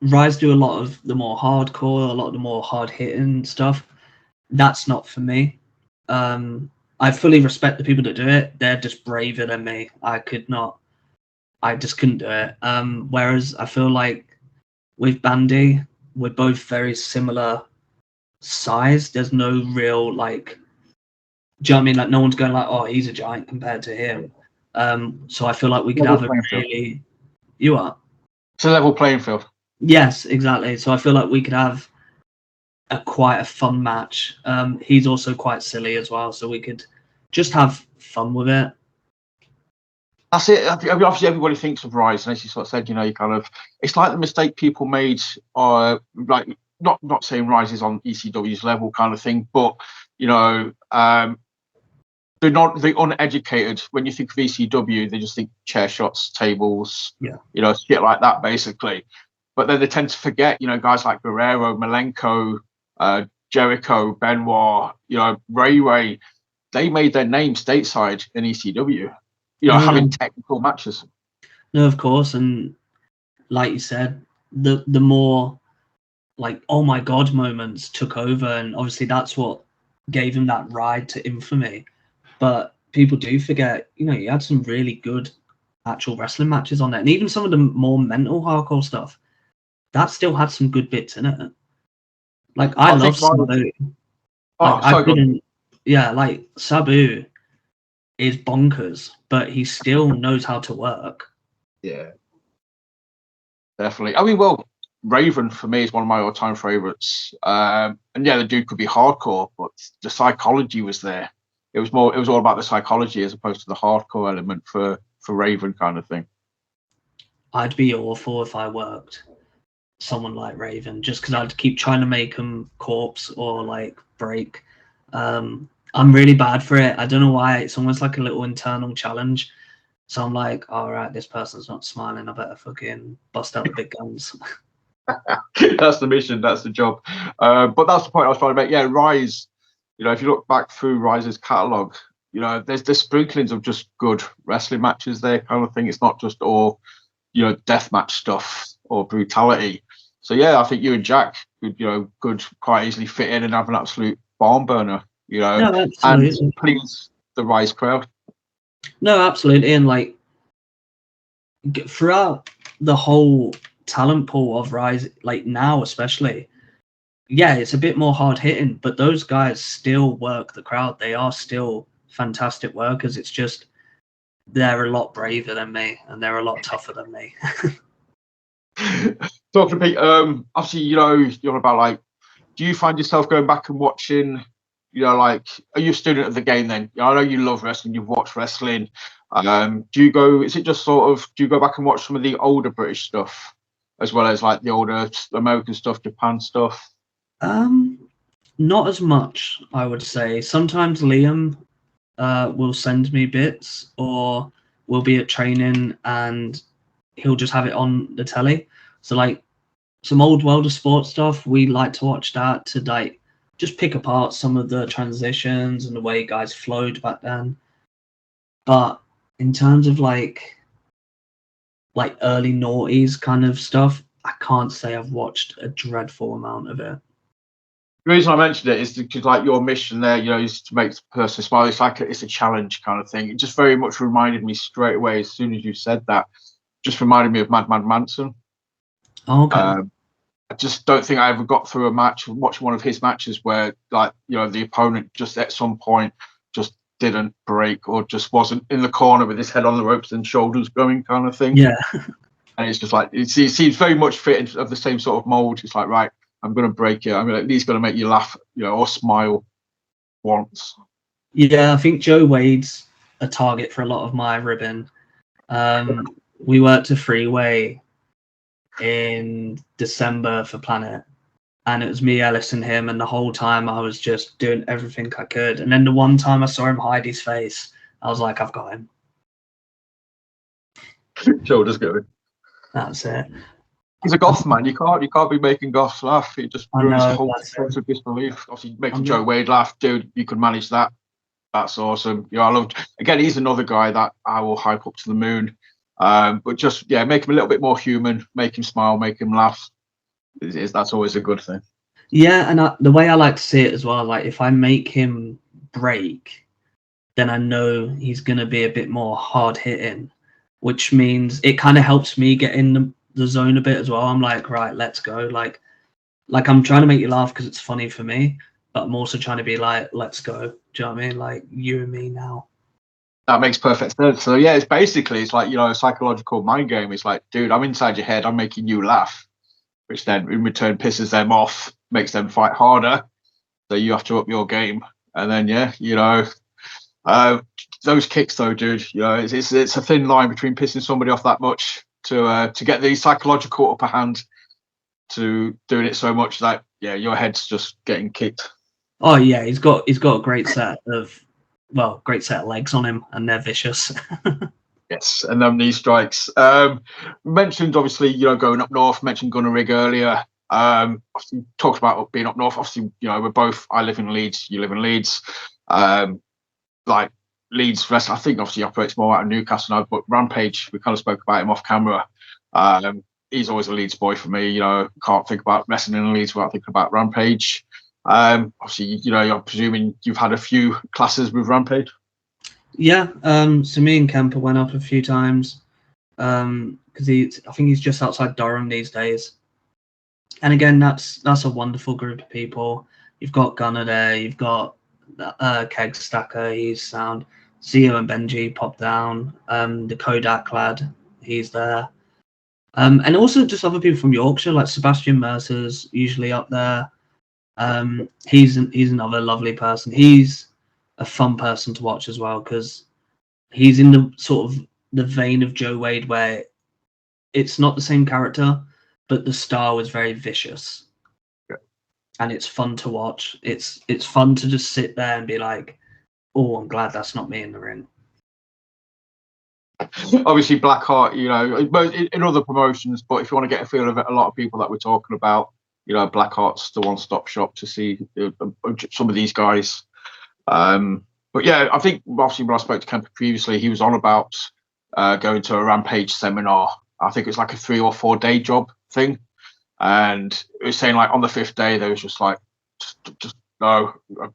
Speaker 2: Rise do a lot of the more hardcore, a lot of the more hard-hitting stuff. That's not for me. I fully respect the people that do it. They're just braver than me. I just couldn't do it. Whereas I feel like with Bandy, we're both very similar size. There's no real like, do you know what I mean? Like no one's going like, oh, he's a giant compared to him. So I feel like we could have a really, you are.
Speaker 1: It's a level playing field.
Speaker 2: Yes, exactly. So I feel like we could have quite a fun match. He's also quite silly as well, so we could just have fun with it.
Speaker 1: That's it. I mean, obviously, everybody thinks of Rise, and as you sort of said, you kind of, it's like the mistake people made, like not saying Rise is on ECW's level kind of thing, but they're uneducated. When you think of ECW, they just think chair shots, tables, shit like that, basically. But then they tend to forget, guys like Guerrero, Malenko, Jericho, Benoit, Ray Ray, they made their name stateside in ECW, having technical matches.
Speaker 2: No, of course. And like you said, the more like, oh my God moments took over. And obviously that's what gave him that ride to infamy. But people do forget, you had some really good actual wrestling matches on there. And even some of the more mental hardcore stuff, that still had some good bits in it. Like, I love Sabu. Like Sabu is bonkers, but he still knows how to work.
Speaker 1: Yeah. Definitely. I mean, well, Raven for me is one of my all-time favorites. And yeah, the dude could be hardcore, but the psychology was there. It was all about the psychology as opposed to the hardcore element for Raven kind of thing.
Speaker 2: I'd be awful if I worked someone like Raven, just because I'd keep trying to make him corpse or like break. I'm really bad for it. I don't know why. It's almost like a little internal challenge. So I'm like, all right, this person's not smiling. I better fucking bust out the big guns.
Speaker 1: That's the mission. That's the job. But that's the point I was trying to make. Yeah, Rise. If you look back through Rise's catalogue, there's sprinklings of just good wrestling matches there, kind of thing. It's not just all, deathmatch stuff or brutality. So yeah, I think you and Jack could quite easily fit in and have an absolute barn burner, and please the Rise crowd.
Speaker 2: No, absolutely. And like throughout the whole talent pool of Rise, like now especially, yeah, it's a bit more hard hitting, but those guys still work the crowd. They are still fantastic workers. It's just they're a lot braver than me and they're a lot tougher than me.
Speaker 1: Talking to Pete, obviously, you're about like, do you find yourself going back and watching, like, are you a student of the game then? I know you love wrestling, you've watched wrestling. Do you go back and watch some of the older British stuff as well as like the older American stuff, Japan stuff?
Speaker 2: Not as much, I would say. Sometimes Liam will send me bits, or we'll be at training and he'll just have it on the telly. So like some old World of Sport stuff, we like to watch that to like just pick apart some of the transitions and the way guys flowed back then. But in terms of like early noughties kind of stuff, I can't say I've watched a dreadful amount of it.
Speaker 1: The reason I mentioned it is because, like, your mission there, is to make the person smile. It's like it's a challenge kind of thing. It just very much reminded me straight away as soon as you said that. Just reminded me of Madman Manson.
Speaker 2: Oh, okay.
Speaker 1: I just don't think I ever got through a match, watching one of his matches where, like, the opponent just at some point just didn't break or just wasn't in the corner with his head on the ropes and shoulders going kind of thing.
Speaker 2: Yeah.
Speaker 1: And it's just like, it seems very much fit of the same sort of mold. It's like, right, I'm going to break it. I'm at least going to make you laugh, or smile once.
Speaker 2: Yeah, I think Joe Wade's a target for a lot of my ribbon. We worked a freeway in December for Planet, and it was me, Ellis, and him, and the whole time I was just doing everything I could. And then the one time I saw him hide his face, I was like, I've got him.
Speaker 1: Shoulders going.
Speaker 2: That's it.
Speaker 1: He's a goth man. You can't be making goths laugh. It just ruins the whole sense of disbelief. Obviously, making Joe Wade laugh, dude. You can manage that. That's awesome. I loved. Again, he's another guy that I will hype up to the moon. But just make him a little bit more human. Make him smile. Make him laugh. That's always a good thing.
Speaker 2: Yeah, and the way I like to see it as well, like if I make him break, then I know he's gonna be a bit more hard hitting, which means it kind of helps me get in the zone a bit as well. I'm like, right, let's go. Like I'm trying to make you laugh because it's funny for me, but I'm also trying to be like, let's go. Do you know what I mean? Like you and me now.
Speaker 1: That makes perfect sense. So yeah, it's like, a psychological mind game. It's like, dude, I'm inside your head. I'm making you laugh, which then in return pisses them off. makes them fight harder. So you have to up your game. And then, those kicks though, dude, it's a thin line between pissing somebody off that much to get the psychological upper hand to doing it so much that your head's just getting kicked.
Speaker 2: Oh yeah, he's got a great set of legs on him, and they're vicious.
Speaker 1: Yes, and them knee strikes. Mentioned obviously, going up north. Mentioned Gunnar Rig earlier. Obviously talked about being up north. Obviously, we're both. I live in Leeds. You live in Leeds. Like Leeds Wrestling, I think obviously operates more out of Newcastle now. But Rampage, we kind of spoke about him off camera. He's always a Leeds boy for me. Can't think about wrestling in Leeds without thinking about Rampage. Obviously, I'm presuming you've had a few classes with Rampage.
Speaker 2: Yeah, so me and Kemper went up a few times because I think he's just outside Durham these days. And again, that's a wonderful group of people. You've got Gunnar there, you've got Keg Stacker, he's sound. Zio and Benji pop down. The Kodak lad, he's there. And also just other people from Yorkshire, like Sebastian Mercer's usually up there. He's another lovely person. He's a fun person to watch as well because he's in the sort of the vein of Joe Wade where it's not the same character, but the style is very vicious.
Speaker 1: Yeah.
Speaker 2: And it's fun to watch. It's fun to just sit there and be like, oh, I'm glad that's not me in the ring.
Speaker 1: Obviously, Blackheart, in other promotions, but if you want to get a feel of it, a lot of people that we're talking about, Blackheart's the one-stop shop to see some of these guys. But yeah, I think obviously when I spoke to Kemper previously, he was on about going to a Rampage seminar. I think it was like a 3 or 4 day job thing, and it was saying like on the 5th day they was just like, just no,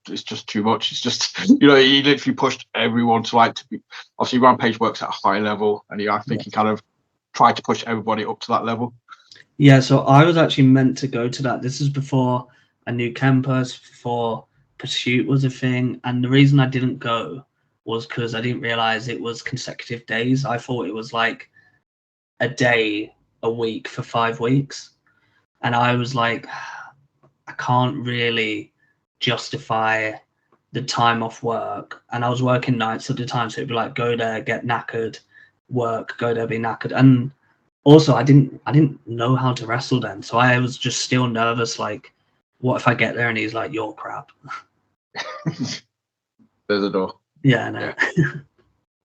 Speaker 1: it's just too much. It's just he literally pushed everyone to be. Obviously, Rampage works at a high level, and I think he kind of tried to push everybody up to that level.
Speaker 2: Yeah, so I was actually meant to go to that. This is before I knew Campus, before Pursuit was a thing, and the reason I didn't go was because I didn't realize it was consecutive days. I thought it was like a day a week for 5 weeks, and I was like, I can't really justify the time off work, and I was working nights at the time, so it'd be like go there, get knackered, work, go there, be knackered. And also I didn't know how to wrestle then, so I was just still nervous, like what if I get there and he's like, you're crap.
Speaker 1: There's a door.
Speaker 2: Yeah, no.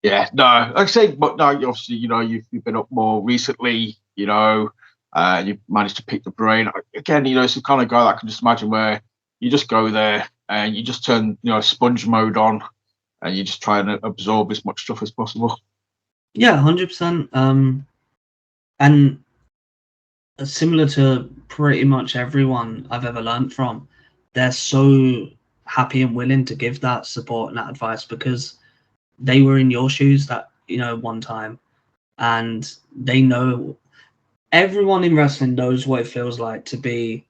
Speaker 1: Yeah, no, like I say, but no, obviously, you've been up more recently, you've managed to pick the brain. Again, it's the kind of guy that I can just imagine where you just go there and you just turn, sponge mode on and you just try and absorb as much stuff as possible.
Speaker 2: Yeah, 100%. And similar to pretty much everyone I've ever learned from, they're so happy and willing to give that support and that advice because they were in your shoes that, one time, and they know, everyone in wrestling knows what it feels like to be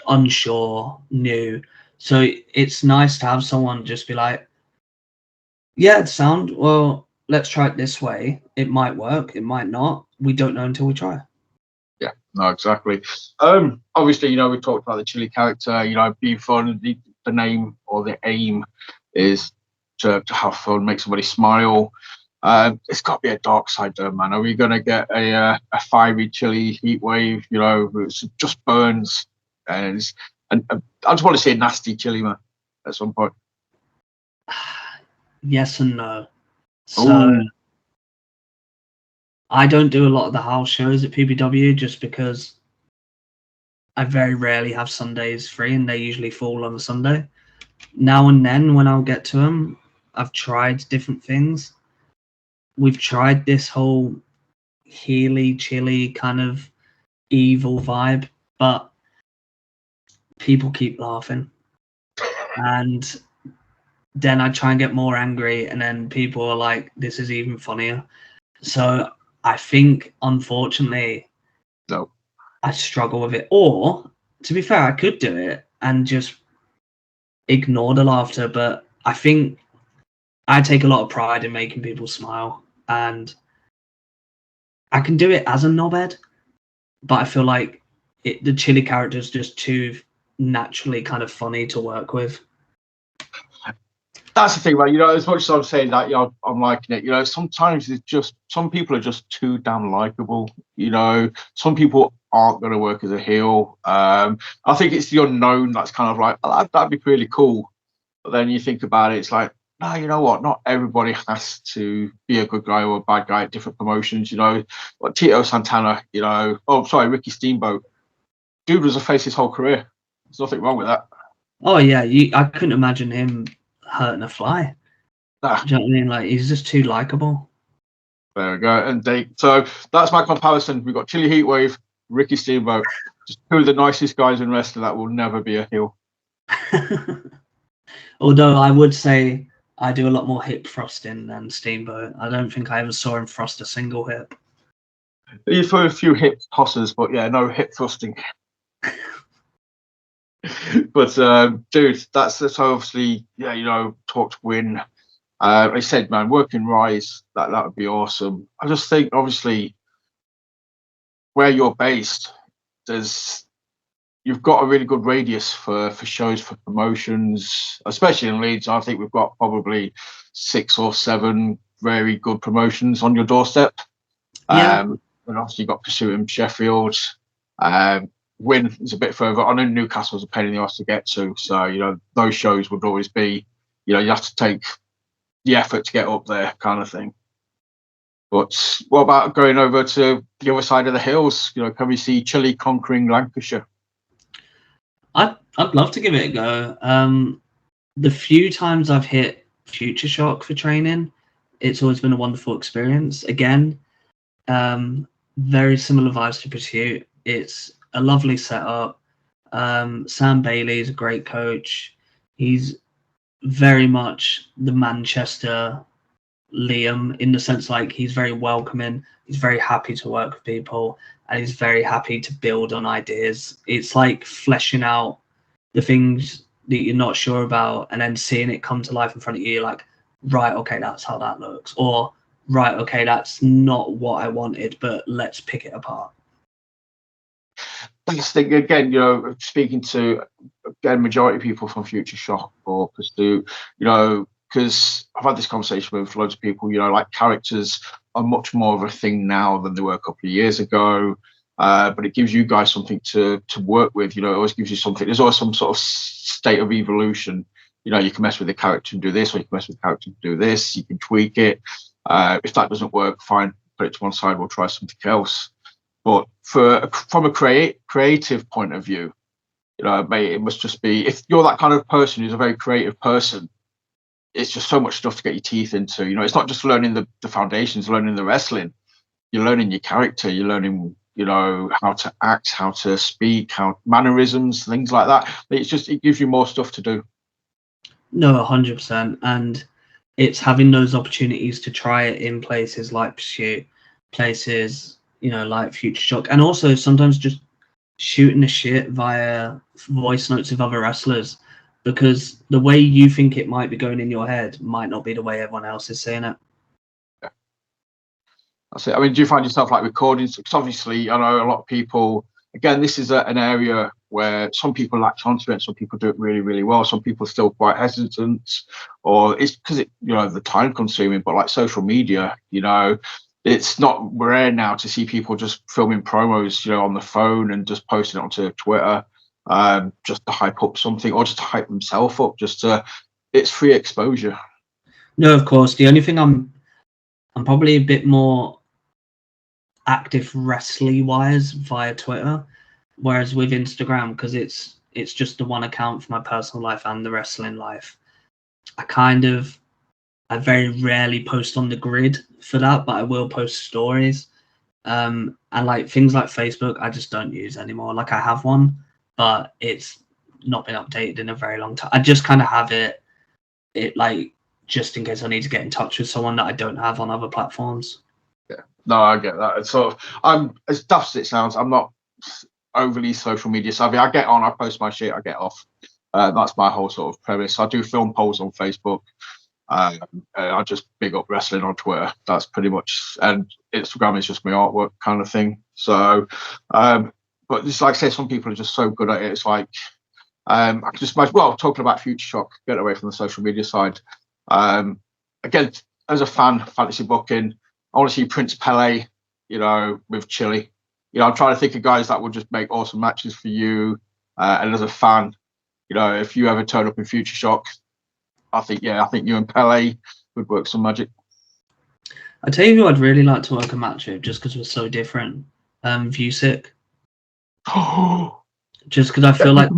Speaker 2: unsure, new. So it's nice to have someone just be like, yeah, it sound well, let's try it this way. It might work, it might not. We don't know until we try.
Speaker 1: Yeah, no, exactly. Obviously, we talked about the Chili character, being fun. The name or the aim is to have fun, make somebody smile. It's got to be a dark side there, man. Are we going to get a fiery Chili Heatwave, it just burns? And I just want to see a nasty Chili, man, at some point.
Speaker 2: Yes and no. So ooh. I don't do a lot of the house shows at PBW just because I very rarely have Sundays free, and they usually fall on a Sunday. Now and then when I'll get to them, I've tried different things. We've tried this whole Healy, Chili kind of evil vibe, but people keep laughing. And then I try and get more angry, and then people are like, this is even funnier. So I think, unfortunately,
Speaker 1: no,
Speaker 2: I struggle with it. Or, to be fair, I could do it and just ignore the laughter, but I think I take a lot of pride in making people smile, and I can do it as a knobhead, but I feel like the Chili character is just too naturally kind of funny to work with.
Speaker 1: That's the thing, right? You know, as much as I'm saying that, you know, I'm liking it. You know, sometimes it's just some people are just too damn likable. You know, some people aren't going to work as a heel. I think it's the unknown that's kind of like, oh, that'd be really cool. But then you think about it, it's like, no, you know what? Not everybody has to be a good guy or a bad guy at different promotions. You know, like Tito Santana. You know, oh, sorry, Ricky Steamboat. Dude was a face his whole career. There's nothing wrong with that.
Speaker 2: Oh yeah, I couldn't imagine him hurting a fly.
Speaker 1: Nah.
Speaker 2: Do you know what I mean? Like, he's just too likable.
Speaker 1: There we go. And so that's my comparison. We've got Chili Heatwave, Ricky Steamboat, just two of the nicest guys in wrestling that will never be a heel.
Speaker 2: Although I would say I do a lot more hip thrusting than Steamboat. I don't think I ever saw him thrust a single hip.
Speaker 1: He threw a few hip tosses, but yeah, no hip thrusting. But dude, that's obviously, yeah, you know, talk to win. I said, man, working Rise, that would be awesome. I just think, obviously, where you're based, you've got a really good radius for shows, for promotions, especially in Leeds. I think we've got probably 6 or 7 very good promotions on your doorstep.
Speaker 2: Yeah.
Speaker 1: And obviously you've got Pursuit in Sheffield. Win is a bit further. I know Newcastle's a pain in the arse to get to, so you know those shows would always be, you know, you have to take the effort to get up there, kind of thing. But what about going over to the other side of the hills? You know, can we see Chile conquering Lancashire?
Speaker 2: I'd love to give it a go. The few times I've hit Future Shock for training, it's always been a wonderful experience. Again, very similar vibes to Pursuit. It's a lovely setup. Sam Bailey is a great coach. He's very much the Manchester Liam, in the sense like he's very welcoming. He's very happy to work with people, and he's very happy to build on ideas. It's like fleshing out the things that you're not sure about, and then seeing it come to life in front of you. You're like, right, okay, that's how that looks, or right, okay, that's not what I wanted, but let's pick it apart.
Speaker 1: That's the thing, again, you know, speaking to, again, majority of people from Future Shock or Pursuit, you know, because I've had this conversation with loads of people, you know, like characters are much more of a thing now than they were a couple of years ago. But it gives you guys something to work with, you know, it always gives you something. There's always some sort of state of evolution. You know, you can mess with the character and do this, or you can mess with the character and do this, you can tweak it. If that doesn't work, fine, put it to one side, we'll try something else. But from a creative point of view, you know, mate, it must just be, if you're that kind of person who's a very creative person, it's just so much stuff to get your teeth into. You know, it's not just learning the foundations, learning the wrestling. You're learning your character. You're learning, you know, how to act, how to speak, how mannerisms, things like that. It gives you more stuff to do.
Speaker 2: No, 100%. And it's having those opportunities to try it in places like Pursuit, places, you know, like Future Shock, and also sometimes just shooting the shit via voice notes of other wrestlers, because the way you think it might be going in your head might not be the way everyone else is saying it.
Speaker 1: Yeah. That's it. I mean, do you find yourself like recording? Because obviously, I know a lot of people, again, this is an area where some people latch onto it, some people do it really, really well. Some people are still quite hesitant, or it's because you know, the time consuming, but like social media, you know, it's not rare now to see people just filming promos, you know, on the phone and just posting it onto Twitter, just to hype up something, or just to hype themselves up. It's free exposure.
Speaker 2: No, of course. The only thing I'm probably a bit more active wrestling wise via Twitter, whereas with Instagram, because it's just the one account for my personal life and the wrestling life, I very rarely post on the grid for that, but I will post stories. And like things like Facebook, I just don't use anymore. Like I have one, but it's not been updated in a very long time. I just kind of have it like just in case I need to get in touch with someone that I don't have on other platforms.
Speaker 1: Yeah, no, I get that. It's sort of, I'm as daft as it sounds, I'm not overly social media savvy. I get on, I post my shit, I get off. That's my whole sort of premise. I do film polls on Facebook. I just big up wrestling on Twitter. That's pretty much, and Instagram is just my artwork kind of thing. So, but but just like I say, some people are just so good at it. It's like I can just imagine. Well, talking about Future Shock, get away from the social media side. Again, as a fan, fantasy booking, I want to see Prince Pele, with Chili. I'm trying to think of guys that would just make awesome matches for you. And as a fan, if you ever turn up in Future Shock, I think you and Pele would work some magic.
Speaker 2: I tell you who I'd really like to work a match with, just because we're so different. Vusic. Just because I feel like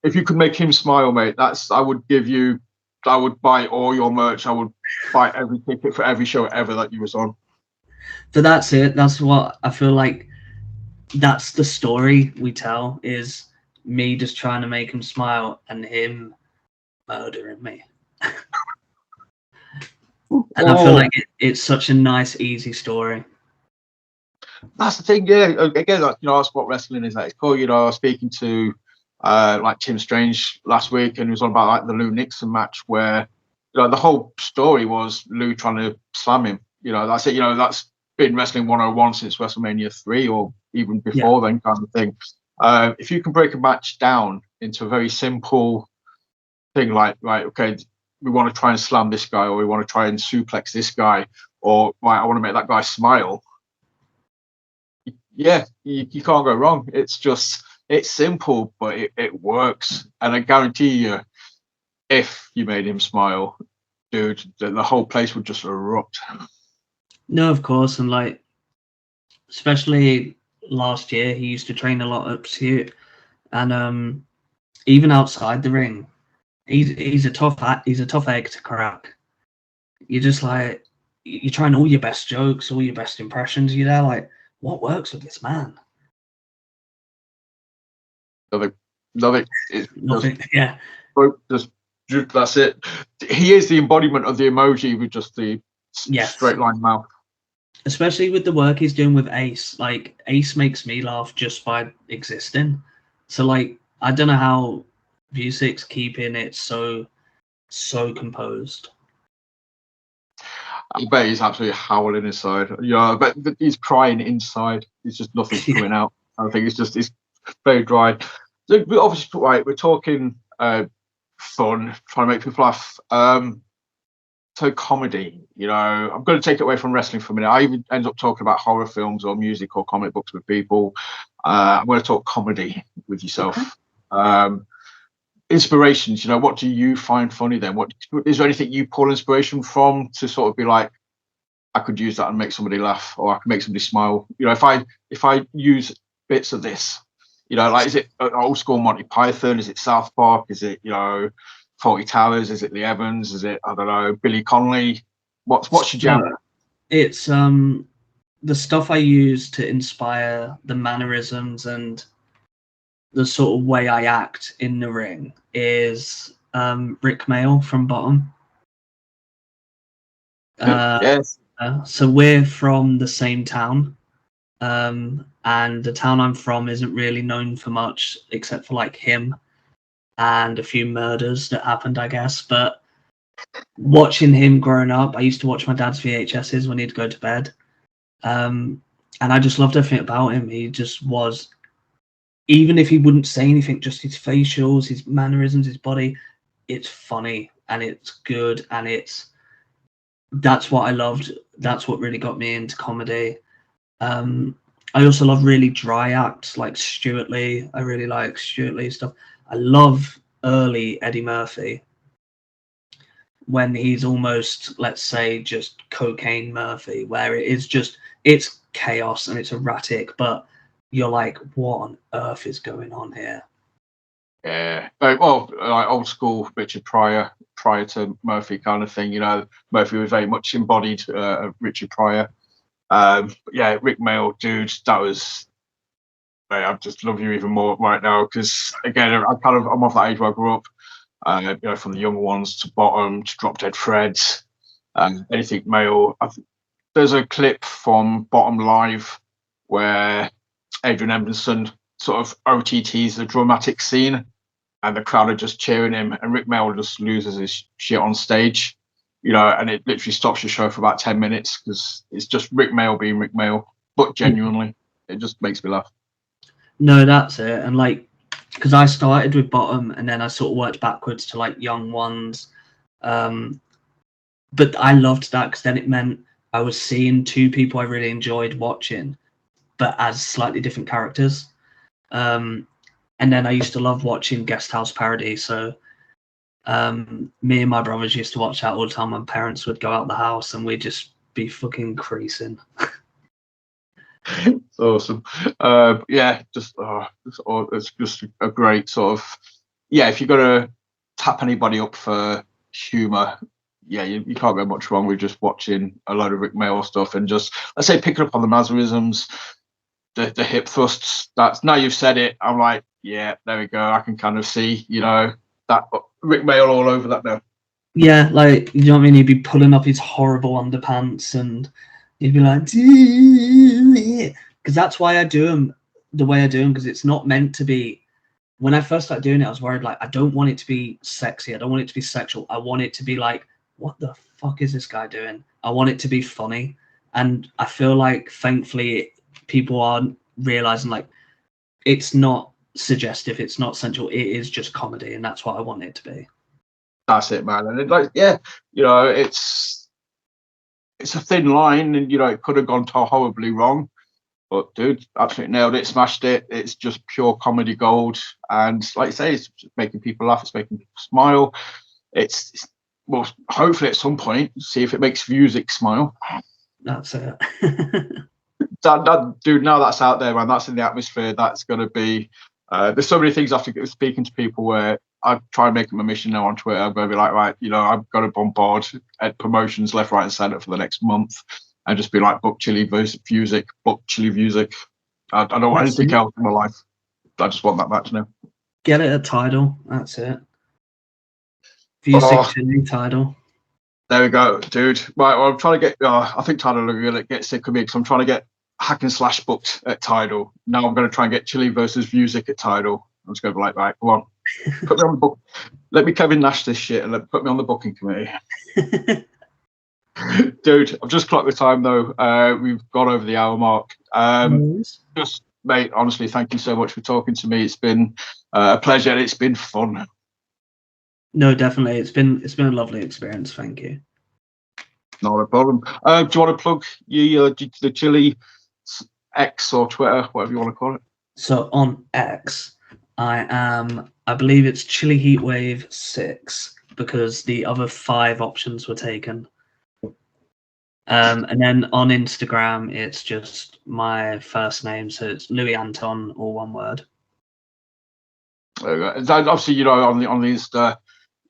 Speaker 1: if you could make him smile, mate, I would buy all your merch. I would buy every ticket for every show ever that you was on.
Speaker 2: So that's it. That's what I feel like. That's the story we tell, is me just trying to make him smile and him murdering me. And I feel like it's such a nice, easy story.
Speaker 1: That's the thing, yeah. Again, that's what wrestling is. Like, it's cool. I was speaking to like Tim Strange last week, and he was on about like the Lou Nixon match where the whole story was Lou trying to slam him. That's it. That's been Wrestling 101 since WrestleMania 3 or even before then, kind of thing. If you can break a match down into a very simple thing, like, right, okay, we want to try and slam this guy, or we want to try and suplex this guy, or right, I want to make that guy smile. Yeah, you can't go wrong. It's simple, but it works. And I guarantee you, if you made him smile, dude, the whole place would just erupt.
Speaker 2: No, of course. And like, especially last year, he used to train a lot at Pursuit. And even outside the ring, he's a tough egg to crack. You're just like, you're trying all your best jokes, all your best impressions. You're there like, what works with this man?
Speaker 1: Nothing.
Speaker 2: Yeah.
Speaker 1: Just that's it. He is the embodiment of the emoji with just the straight line mouth.
Speaker 2: Especially with the work he's doing with Ace. Like, Ace makes me laugh just by existing. So like, I don't know how Vusic's keeping it so composed.
Speaker 1: I bet he's absolutely howling inside. I bet he's crying inside. There's just nothing coming out. I think it's very dry. So obviously, right, we're talking fun, trying to make people laugh. So comedy, I'm going to take it away from wrestling for a minute. I even end up talking about horror films or music or comic books with people. I'm going to talk comedy with yourself. Okay. Inspirations, what do you find funny then? Is there anything you pull inspiration from to sort of be like, I could use that and make somebody laugh, or I could make somebody smile? If I use bits of this, like, is it old school Monty Python? Is it South Park? Is it, Fawlty Towers? Is it the Evans? Is it, I don't know, Billy Connolly? What's your jam?
Speaker 2: It's the stuff I use to inspire the mannerisms and the sort of way I act in the ring is Rik Mayall from Bottom.
Speaker 1: Yes.
Speaker 2: So we're from the same town, and the town I'm from isn't really known for much except for like him and a few murders that happened, I guess. But watching him growing up, I used to watch my dad's VHSs when he'd go to bed, and I just loved everything about him. He just was. Even if he wouldn't say anything, just his facials, his mannerisms, his body, it's funny and it's good, and that's what I loved. That's what really got me into comedy. I also love really dry acts like Stuart Lee. I really like Stuart Lee stuff. I love early Eddie Murphy when he's almost, let's say, just cocaine Murphy, where it's chaos and it's erratic, but you're like, what on earth is going on here?
Speaker 1: Yeah, well, like old school Richard Pryor, prior to Murphy kind of thing. Murphy was very much embodied Richard Pryor. Yeah, Rik Mayall, dude, that was. Mate, I just love you even more right now because again, I'm off that age where I grew up. From the younger ones to Bottom to Drop Dead Fred's, anything Mayall. There's a clip from Bottom Live where Adrian Edmondson sort of OTTs the dramatic scene, and the crowd are just cheering him, and Rik Mayall just loses his shit on stage, and it literally stops the show for about 10 minutes because it's just Rik Mayall being Rik Mayall, but genuinely, it just makes me laugh.
Speaker 2: No, that's it. And like, because I started with bottom and then I sort of worked backwards to like young ones. But I loved that because then it meant I was seeing two people I really enjoyed watching, but as slightly different characters. And then I used to love watching Guest House Parody. So me and my brothers used to watch that all the time. My parents would go out the house and we'd just be fucking creasing.
Speaker 1: It's awesome. Yeah, it's just a great sort of, yeah, if you're gonna tap anybody up for humor, yeah, you can't go much wrong with just watching a load of Rik Mayall stuff and just, let's say, picking up on the mannerisms, the hip thrusts. That's, now you've said it, I'm like, yeah, there we go. I can kind of see, that Rik Mayall all over that now.
Speaker 2: Yeah, like, you know what I mean? He'd be pulling up his horrible underpants and he'd be like, because that's why I do them the way I do them, because it's not meant to be. When I first started doing it, I was worried, like, I don't want it to be sexy. I don't want it to be sexual. I want it to be like, what the fuck is this guy doing? I want it to be funny. And I feel like, thankfully, people are realizing, like, it's not suggestive, it's not sensual, it is just comedy, and that's what I want it to be.
Speaker 1: That's it, man. And it's a thin line, and it could have gone horribly wrong. But dude, absolutely nailed it, smashed it. It's just pure comedy gold, and like you say, it's making people laugh, it's making people smile. It's well, hopefully at some point, see if it makes music smile.
Speaker 2: That's it.
Speaker 1: that dude, now that's out there, man. That's in the atmosphere. That's gonna be. There's so many things after speaking to people where I try and make them a mission now on Twitter. I'm going to be like, right, I've got to bombard at promotions left, right, and centre for the next month, and just be like, book Chilli music, book Chilli music. I don't want anything else in my life. I just want that match now.
Speaker 2: Get it at Tidal. That's it. Music Chilli Tidal.
Speaker 1: There we go, dude. Right, well, I'm trying to get. I think Tidal are going to get sick of me because I'm trying to get Hack and Slash booked at Tidal. Now I'm going to try and get Chilli versus music at Tidal. I'm just going to be like, right, come on, put me on the book. Let me Kevin Nash this shit and put me on the booking committee. Dude, I've just clocked the time though. We've gone over the hour mark. Just, mate, honestly, thank you so much for talking to me. It's been a pleasure. It's been fun.
Speaker 2: No, definitely. It's been a lovely experience. Thank you.
Speaker 1: Not a problem. Do you want to plug the Chilli X or Twitter, whatever you want to call it?
Speaker 2: So on X, I believe it's Chilli Heatwave 6 because the other 5 options were taken. And then on Instagram, it's just my first name, so it's Louis Anton, all one word.
Speaker 1: Obviously, on the Insta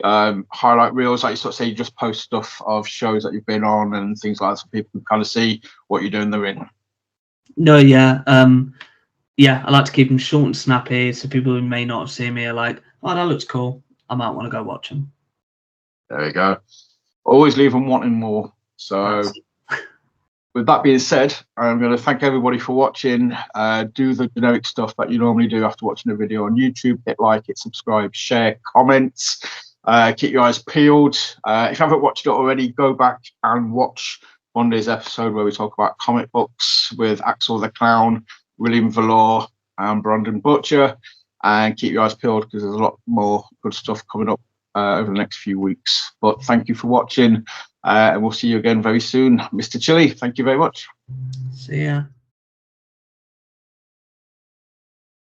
Speaker 1: highlight reels, like you sort of say, you just post stuff of shows that you've been on and things like that, so people can kind of see what you're doing. They're in.
Speaker 2: No, yeah, I like to keep them short and snappy, so people who may not have seen me are like, "Oh, that looks cool. I might want to go watch them."
Speaker 1: There you go. Always leave them wanting more. So. With that being said, I'm going to thank everybody for watching. Do the generic stuff that you normally do after watching a video on YouTube. Hit like, hit subscribe, share, comments. Keep your eyes peeled. If you haven't watched it already, go back and watch Monday's episode where we talk about comic books with Axel the Clown, William Valor, and Brandon Butcher. And keep your eyes peeled because there's a lot more good stuff coming up over the next few weeks. But thank you for watching. And we'll see you again very soon. Mr. Chilli, thank you very much.
Speaker 2: See ya.